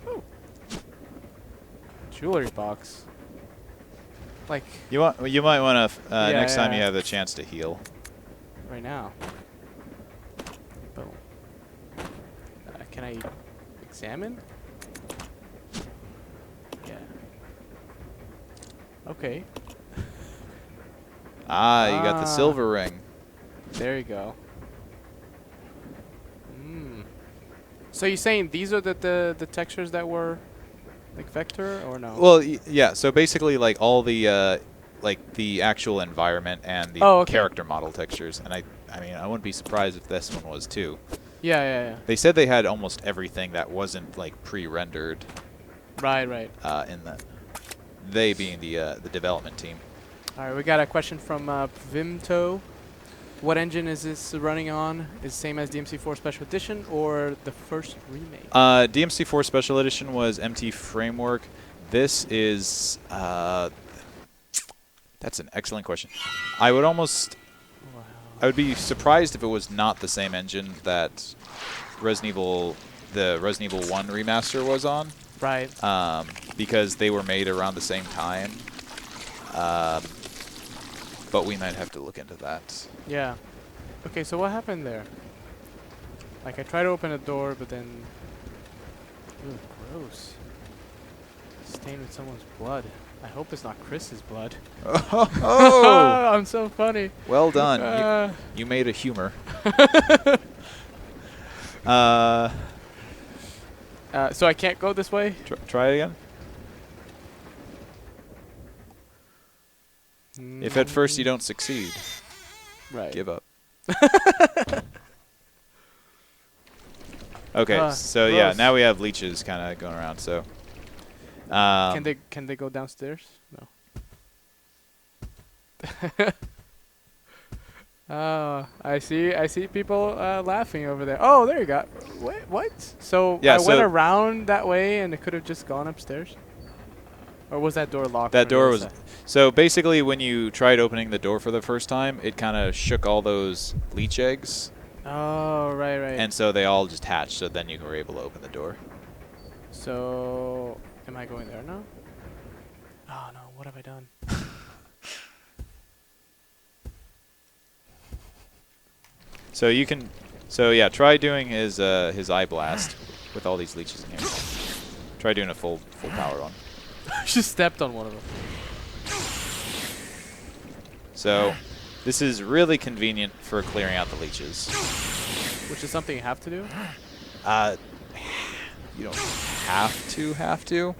Ooh. Jewelry box. Like
You might want to next time you
yeah.
have the chance to heal.
right now. Boom. Can I examine? Yeah. Okay.
You got the silver ring.
There you go. So you're saying these are the textures that were like vector or no?
Well, yeah. So basically, like all the like the actual environment and the
Oh, okay.
character model textures, and I mean, I wouldn't be surprised if this one was too.
Yeah.
They said they had almost everything that wasn't like pre-rendered.
Right.
In the they being the development team.
All right, we got a question from Vimto. What engine is this running on? Is the same as DMC4 Special Edition or the first remake?
DMC4 Special Edition was MT Framework. This is that's an excellent question. I would be surprised if it was not the same engine that the Resident Evil 1 remaster was on.
Right.
Because they were made around the same time. But we might have to look into that.
Yeah. Okay, so what happened there? Like, I tried to open a door, but then... Ooh, gross. Stained with someone's blood. I hope it's not Chris's blood.
Oh!
I'm so funny.
Well done. You made a humor.
So I can't go this way?
Try it again. If at first you don't succeed,
right.
give up. Okay, so yeah,
gross.
now we have leeches kind of going around. So,
Can they go downstairs? No. I see people laughing over there. Oh, there you go. What? So
Yeah,
I went
so-
around that way and it could have just gone upstairs? Or was that door locked?
That
from the
door
other
was...
side?
So basically, when you tried opening the door for the first time, it kind of shook all those leech eggs.
Oh, right.
And so they all just hatched, so then you were able to open the door.
So, am I going there now? Oh no, what have I done?
So you can... So yeah, try doing his eye blast with all these leeches in here. Try doing a full power one.
I just stepped on one of them.
So this is really convenient for clearing out the leeches.
Which is something you have to do?
You don't have to,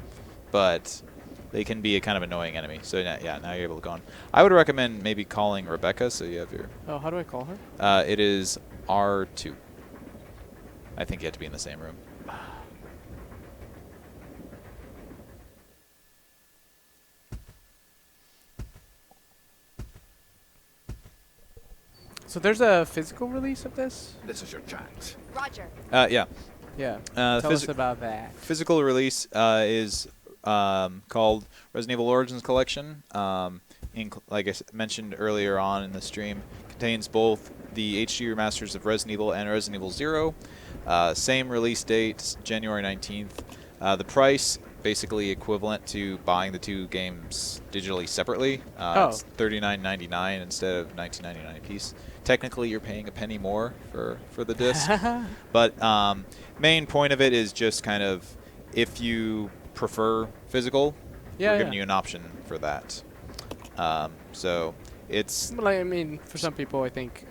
but they can be a kind of annoying enemy. So yeah, now you're able to go on. I would recommend maybe calling Rebecca so you have your...
Oh, how do I call her?
It is R2. I think you have to be in the same room.
So there's a physical release of this?
This is your chance.
Roger.
Yeah.
Yeah.
Tell
Tell us about that.
Physical release is called Resident Evil Origins Collection. Like I mentioned earlier on in the stream, contains both the HD remasters of Resident Evil and Resident Evil 0. Same release date, January 19th. The price, basically equivalent to buying the two games digitally separately. It's $39.99 instead of $19.99 a piece. Technically, you're paying a penny more for the disc. But main point of it is just kind of, if you prefer physical, we're giving you an option for that. So it's...
Well, I mean, for some people, I think,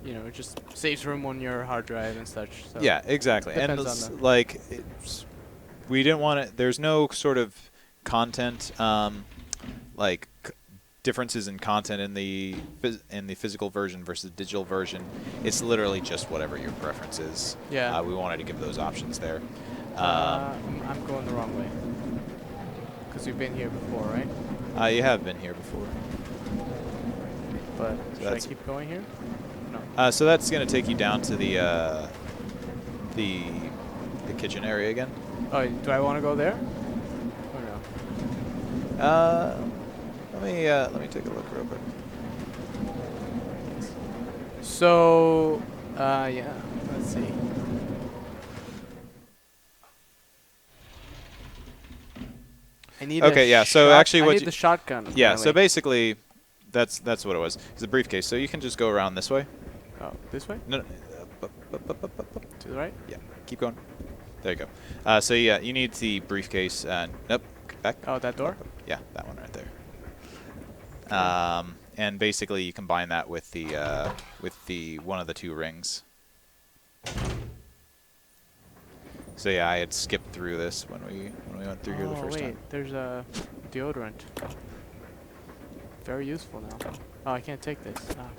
you know, it just saves room on your hard drive and such. So
yeah, exactly. And
depends on the...
like, we didn't want to... There's no sort of content, like... differences in content in the physical version versus digital version. It's literally just whatever your preference is.
Yeah.
We wanted to give those options there.
I'm going the wrong way. Because we've been here before, right?
You have been here before.
But
So
should I keep going here? No.
So that's going to take you down to the kitchen area again.
Oh, do I want to go there? Or no?
Let me take a look real quick.
So, yeah, let's see. I need
Okay, yeah, so actually what
I need
you-
the shotgun.
Yeah,
apparently.
so basically, that's what it was. It's a briefcase, so you can just go around this way.
Oh, this way?
No,
To the right?
yeah, keep going. There you go. So yeah, you need the briefcase. Nope, back.
Oh, that door?
Yeah, that one right there. And basically, you combine that with the one of the two rings. So yeah, I had skipped through this when we went through here the first
wait,
time.
there's a deodorant. Very useful now. Oh, I can't take this. Ah.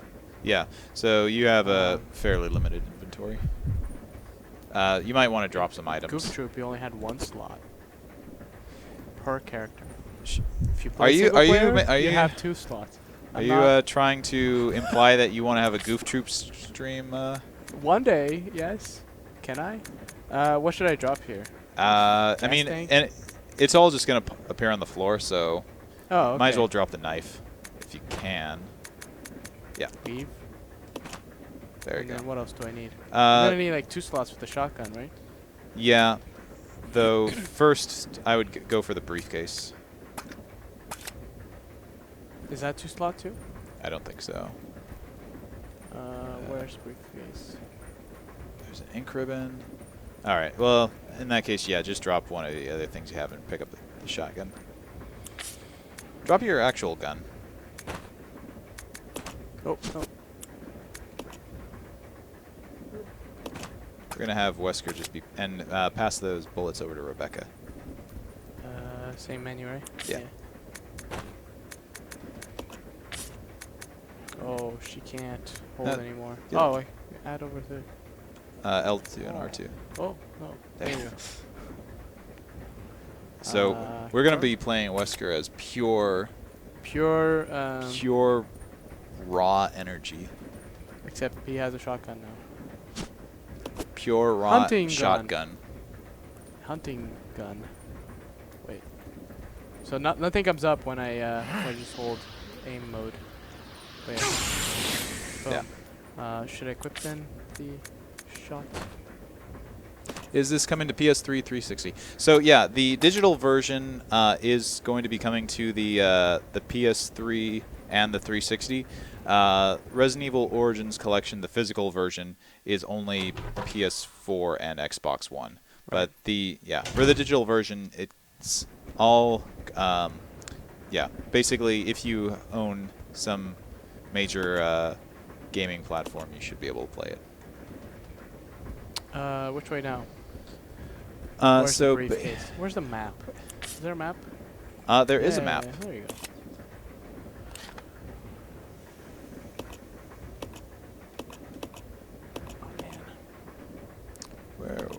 Yeah, so you have a fairly limited inventory. You might want to drop some items.
Goof Troop, you only had one slot per character.
Sh-
If you play
you-
single
are you
player,
ma- are you-
have 2 slots.
Are
I'm
you
not-
trying to imply that you want to have a Goof Troop stream?
One day, yes. Can I? What should I drop here?
I mean,
tank?
and it's all just going to appear on the floor, so
Oh, okay.
might as well drop the knife if you can. Yeah,
Leave.
there you
And
go.
then what else do I need? I'm
Uh,
gonna need like 2 slots with the shotgun, right?
yeah, though first I would go for the briefcase.
Is that 2 slot too?
I don't think so.
Where's briefcase?
There's an ink ribbon. All right, well, in that case, yeah, just drop one of the other things you have and pick up the shotgun. Drop your actual gun.
Oh, no.
We're gonna have Wesker just be and pass those bullets over to Rebecca.
Same menu, right?
Yeah.
Oh, she can't hold
Uh,
anymore.
yeah.
Oh, I add over to.
L2 and R2.
Oh, no. There you go.
So we're gonna
sure.
be playing Wesker as pure
pure.
Pure raw energy.
Except he has a shotgun now.
Pure raw
Hunting gun.
shotgun.
Hunting gun. Wait. So nothing comes up when I just hold aim mode. But yeah.
Yeah.
Should I equip then the shot?
Is this coming to PS3, 360? So yeah, the digital version is going to be coming to the PS3 and the 360. Resident Evil Origins Collection, the physical version, is only PS4 and Xbox One. But for the digital version, it's all basically if you own some major gaming platform, you should be able to play it.
Which way now? Where's
So
the briefcase? Where's the map? Is there a map?
there is a map.
Yeah, there you go. Oh man.
Where?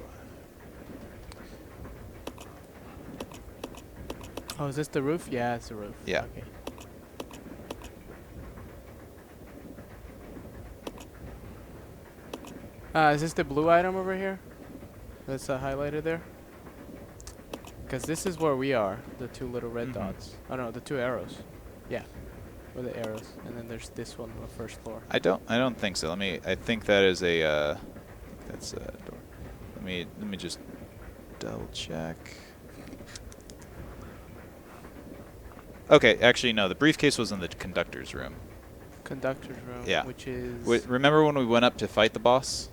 Oh, is this the roof? Yeah, it's the roof.
Yeah.
Okay. Is this the blue item over here? That's highlighted there? Because this is where we are, the two little red dots. Oh no, the two arrows. Yeah, or the arrows. And then there's this one on the first floor.
I don't think so. I think that is a that's a door. Let me just double check. Okay, actually no, the briefcase was in the conductor's room.
Conductor's room,
Yeah.
which is...
Remember when we went up to fight the boss?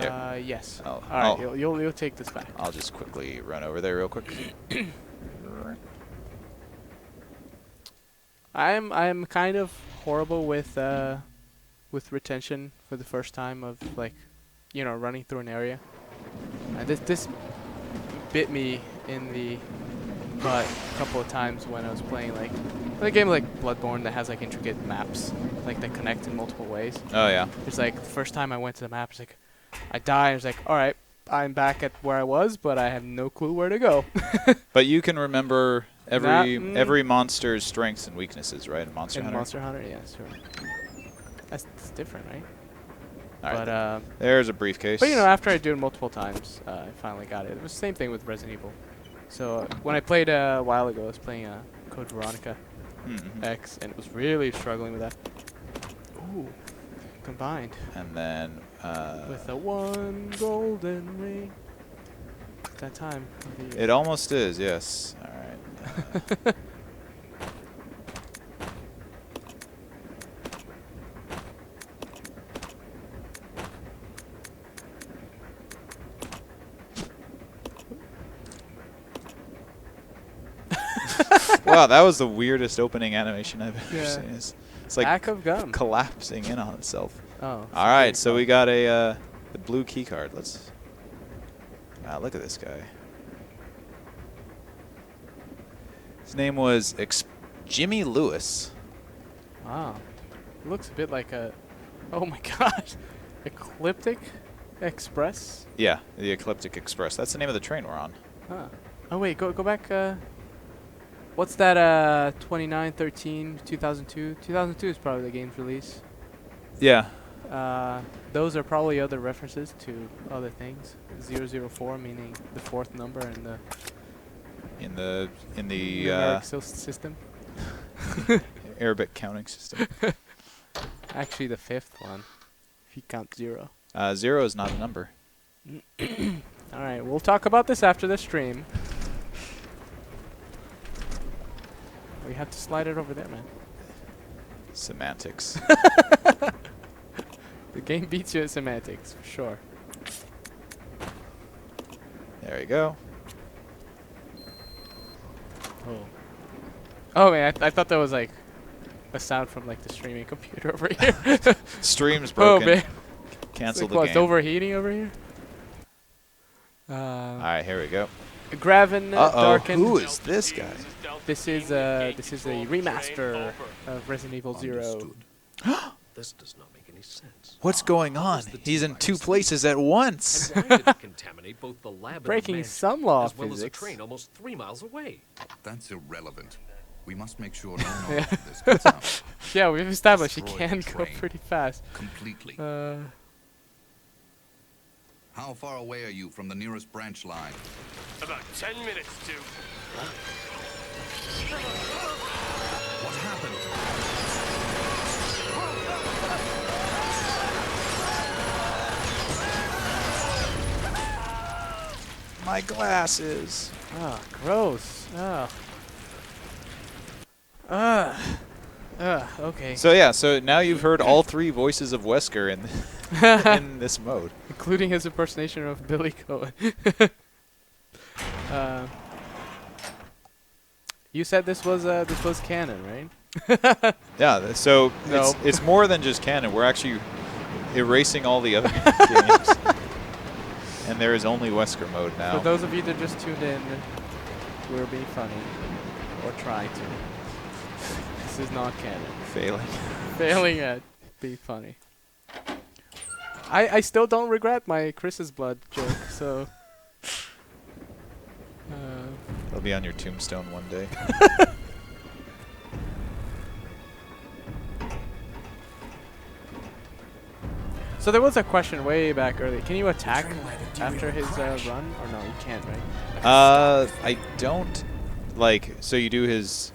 Yes.
Oh,
All right, you'll take this back.
I'll just quickly run over there real quick.
I'm kind of horrible with retention for the first time of running through an area. This bit me in the butt a couple of times when I was playing a game like Bloodborne that has intricate maps that connect in multiple ways.
Oh yeah.
It's the first time I went to the map, it's I die, and it's all right, I'm back at where I was, but I have no clue where to go.
But you can remember every monster's strengths and weaknesses, right? In Monster Hunter.
Monster Hunter, yeah, sure. That's different, right?
All right.
But
there's a briefcase.
But after I do it multiple times, I finally got it. It was the same thing with Resident Evil. So when I played a while ago, I was playing Code Veronica X, and it was really struggling with that. Ooh, combined.
And then
with a one golden ring. It's that time.
It almost is, yes. All right. Wow, that was the weirdest opening animation I've ever seen. It's like
Pack of gum.
collapsing in on itself.
Oh.
All right, so we got the blue key card. Let's. Wow, look at this guy. His name was Jimmy Lewis.
Wow, it looks a bit like a. Oh my gosh, Ecliptic Express.
Yeah, the Ecliptic Express. That's the name of the train we're on.
Huh. Oh wait, go back. What's that? 2913 2002. 2002 is probably the game's release.
Yeah.
Those are probably other references to other things. 004 meaning the fourth number in the
numeric
system.
Arabic counting system.
Actually, the fifth one, if you count 0.
0 is not a number.
All right, we'll talk about this after the stream. We have to slide it over there, man.
Semantics.
The game beats you at semantics, for sure.
There you go.
Oh. Oh man, I thought that was a sound from the streaming computer over here.
Stream's broken.
Oh man.
Cancel the
It's
game.
overheating over here.
All right, here we go.
Graven Darkened.
Who is this guy?
This is a remaster of Resident Evil 0.
This does not make any sense.
What's going on? He's in two places at once.
And why did it contaminate both the lab and
Breaking
the mansion,
some law of
as well as a
physics.
train almost 3 miles away?
That's irrelevant. We must make sure no knowledge of this gets out.
Yeah, we've established he
Destroy
can
the
go
train.
pretty fast.
Completely. How far away are you from the nearest branch line?
About 10 minutes to...
What happened?
My glasses.
Oh, gross. Oh. Okay.
So yeah, so now you've heard all 3 voices of Wesker in in this mode.
Including his impersonation of Billy Cohen. You said this was canon, right?
Yeah, so
No.
it's more than just canon. We're actually erasing all the other games. And there is only Wesker Mode now.
For those of you that just tuned in, we're being funny. Or trying to. This is not canon.
Failing.
Failing at being funny. I still don't regret my Chris's blood joke, so...
It'll be on your tombstone one day.
So there was a question way back early. Can you attack after his run? Or no, you can't, right?
I don't... Like, so you do his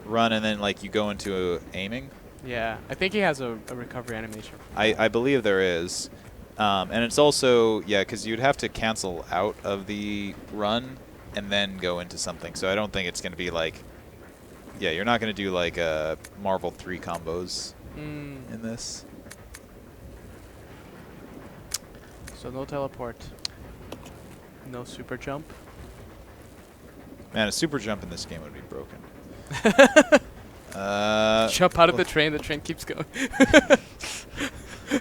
run and then, like, you go into aiming?
Yeah, I think he has a recovery animation.
I believe there is. And it's also, yeah, because you'd have to cancel out of the run and then go into something. So I don't think it's going to be like... Yeah, you're not going to do, like, Marvel 3 combos in this.
So no teleport. No super jump.
Man, a super jump in this game would be broken.
Jump out of the train keeps going.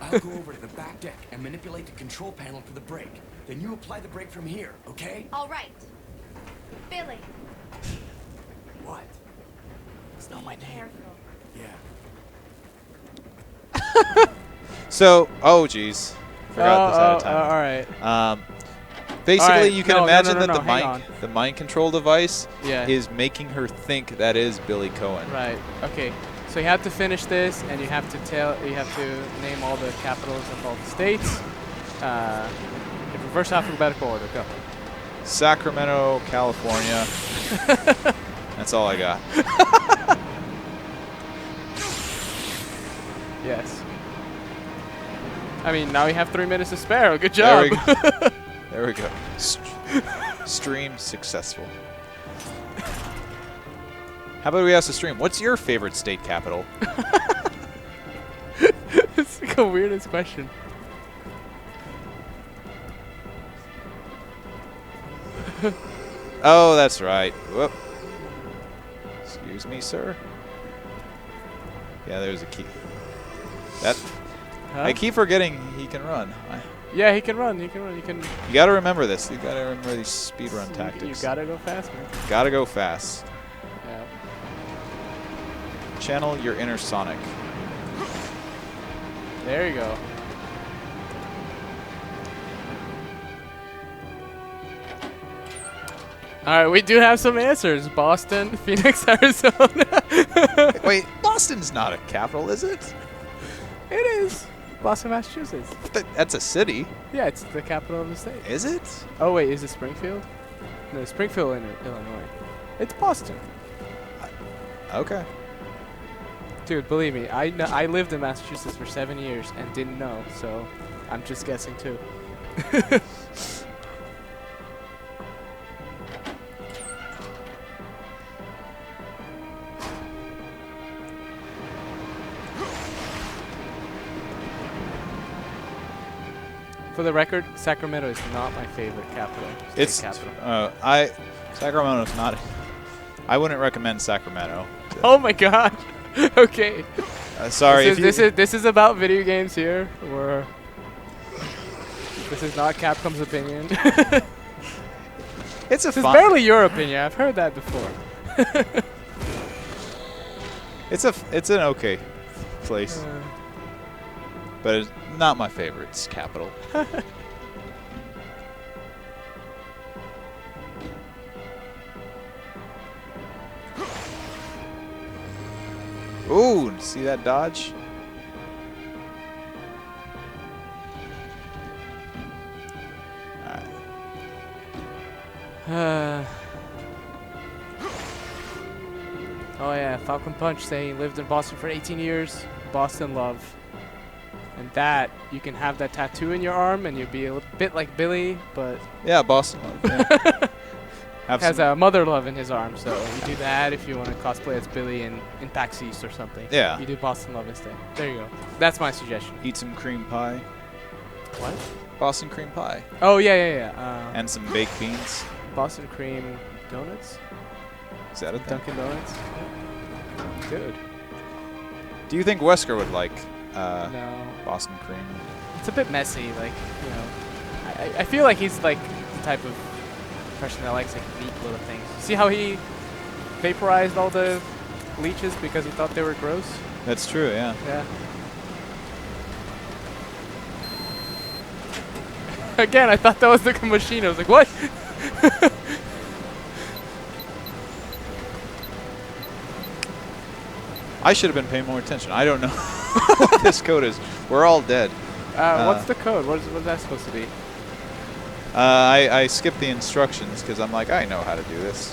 I'll go over to the back deck and manipulate the control panel for the brake. Then you apply the brake from here, okay?
All right. Billy,
What?
It's not my name.
careful.
Yeah.
So, oh, jeez. Forgot this out of time.
Alright.
Basically,
Alright,
you can
no,
imagine
no,
that
hang on.
the mind control device
Yeah.
is making her think that is Billy Cohen.
Right. Okay. So you have to finish this, and you have to name all the capitals of all the states. In reverse alphabetical order. Go.
Sacramento, California. That's all I got.
Yes. I mean, now we have 3 minutes to spare. Good job.
There we go. Stream successful. How about we ask the stream, what's your favorite state capital?
It's like a weirdest question.
Oh, that's right. Whoop. Excuse me, sir. Yeah, there's a key. That
Huh?
I keep forgetting he can run.
Yeah, he can run. He can run. He can.
You gotta remember this. You gotta remember these speedrun tactics.
You gotta go fast, man.
Gotta go fast.
Yeah.
Channel your inner Sonic.
There you go. All right, we do have some answers. Boston, Phoenix, Arizona.
Wait, Boston's not a capital, is it?
It is. Boston, Massachusetts.
That's a city.
Yeah, it's the capital of the state.
Is it?
Oh, wait, is it Springfield? No, Springfield, Illinois. It's Boston.
Okay.
Dude, believe me, I lived in Massachusetts for 7 years and didn't know, so I'm just guessing too. For the record, Sacramento is not my favorite capital.
It's
capital.
Sacramento's not. I wouldn't recommend Sacramento.
Oh my god. Okay.
Sorry.
This is about video games here. This is not Capcom's opinion.
It's
This is barely your opinion. I've heard that before.
It's an okay place, but it's not my favorite. It's capital. Ooh, see that dodge?
Oh yeah, Falcon Punch saying he lived in Boston for 18 years. Boston love. And that, you can have that tattoo in your arm and you'll be a bit like Billy, but
Yeah, Boston love. Yeah.
has a mother love in his arm. So you do that if you want to cosplay as Billy in PAX East or something.
Yeah.
You do Boston love instead. There you go. That's my suggestion.
Eat some cream pie.
What?
Boston cream pie.
Oh yeah.
And some baked beans.
Boston cream donuts.
Is that a thing?
Dunkin' Donuts. Dude.
Do you think Wesker would like
No.
Boston cream?
It's a bit messy, like, you know. I feel like he's like the type of person that likes like neat little things. See how he vaporized all the leeches because he thought they were gross?
That's true, yeah.
Yeah. Again, I thought that was the machine. I was like, what?
I should have been paying more attention. I don't know what this code is. We're all dead.
What's the code? What is that supposed to be?
I skipped the instructions because I'm like, I know how to do this.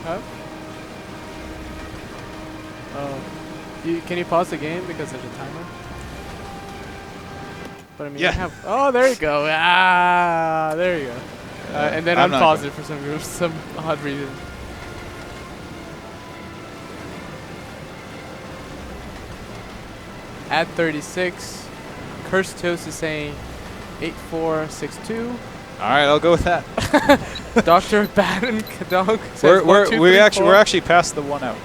Huh? Oh. Can you pause the game because there's a timer? But I mean,
Yeah.
I have. Oh, there you go. Ah, there you go. And then
I'm not
unpause
gonna-
it for some odd reason. Add 36. Cursed Toast is saying 8462.
All right, I'll go with that.
Dr. Baden Kadonk says
We're
1, 2, 3, 4.
actually past the 1 out.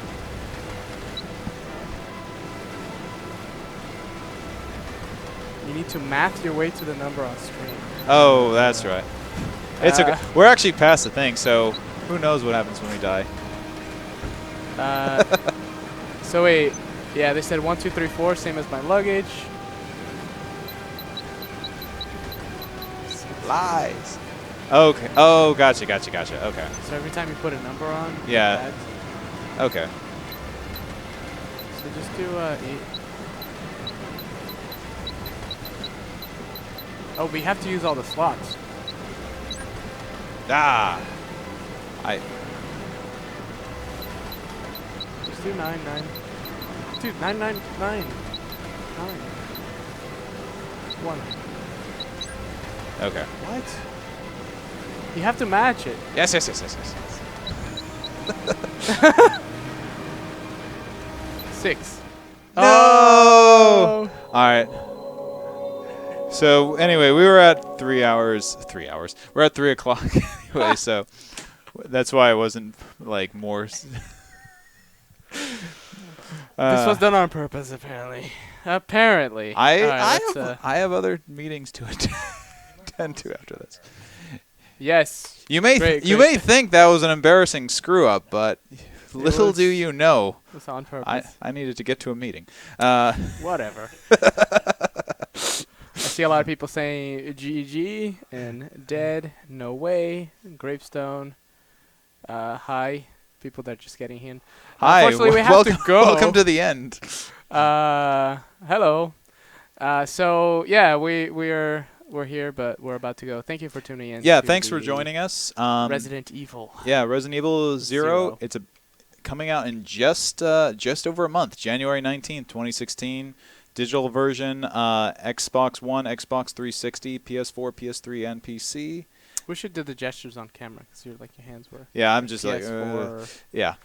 You need to math your way to the number on screen.
Oh, that's right. It's okay. We're actually past the thing, so who knows what happens when we die.
So wait, yeah, they said 1, 2, 3, 4, same as my luggage.
Lies. Okay. Oh, gotcha. Okay.
So every time you put a number on, it
Yeah.
adds.
Okay.
So just do 8. Oh, we have to use all the slots.
Ah.
Just do 9, 9. Dude, 9, 9, 9. 9. 1.
Okay.
What? You have to match it.
Yes.
6.
No!
Oh!
All right. So anyway, we were at 3 hours. 3 hours. We're at 3 o'clock anyway, so that's why I wasn't like more.
This was done on purpose, apparently. Apparently.
I have other meetings to attend to after this.
Yes.
You may
Great.
may think that was an embarrassing screw up, but little do you know,
It was on purpose.
I needed to get to a meeting.
Whatever. I see a lot of people saying GG and dead, no way, gravestone, hi, people that are just getting in.
Hi,
Unfortunately, we have to go.
Welcome to the end.
Hello. So yeah, we're here, but we're about to go. Thank you for tuning in.
Yeah,
to
thanks for
the
joining us.
Resident Evil.
Yeah, Resident Evil 0.
Zero.
It's coming out in just over a month, January 19th, 2016. Digital version, Xbox One, Xbox 360, PS4, PS3, and PC.
We should do the gestures on camera because your hands were.
Yeah, I'm just
PS4.
yeah.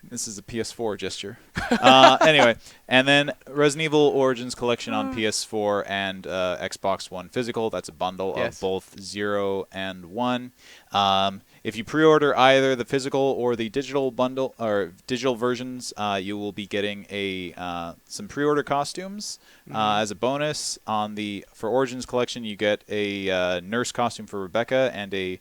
This is a PS4 gesture. Anyway, and then Resident Evil Origins Collection on PS4 and Xbox One physical. That's a bundle of both 0 and 1. If you pre-order either the physical or the digital bundle or digital versions, you will be getting some pre-order costumes as a bonus. For Origins Collection, you get a nurse costume for Rebecca and a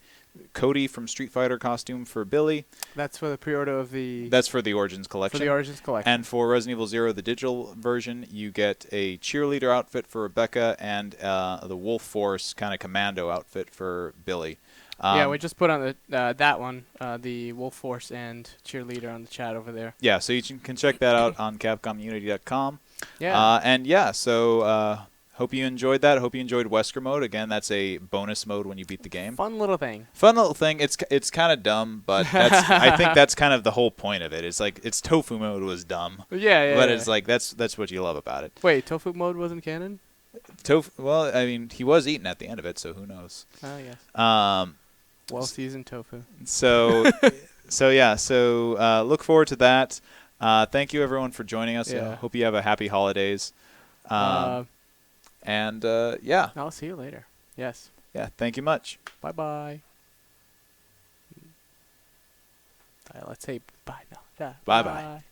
Cody from Street Fighter costume for Billy.
That's for the pre-order of the.
That's for the Origins Collection.
For the Origins Collection.
And for Resident Evil 0, the digital version, you get a cheerleader outfit for Rebecca and the Wolf Force kind of commando outfit for Billy.
Yeah, we just put on the that one, the Wolf Force and Cheerleader on the chat over there.
Yeah, so you can check that out on CapcomUnity.com.
Yeah.
And yeah, so hope you enjoyed that. Hope you enjoyed Wesker Mode. Again, that's a bonus mode when you beat the game.
Fun little thing.
Fun little thing. It's kind of dumb, but I think that's kind of the whole point of it. It's like Tofu Mode was dumb.
Yeah.
But it's like that's what you love about it.
Wait, Tofu Mode wasn't canon?
Well, I mean, he was eaten at the end of it, so who knows?
Oh yes. Well-seasoned tofu.
So look forward to that. Thank you everyone for joining us.
Yeah.
Hope you have a happy holidays. And yeah.
I'll see you later. Yes.
Yeah. Thank you much.
Bye-bye. Let's say bye now. Yeah.
Bye-bye.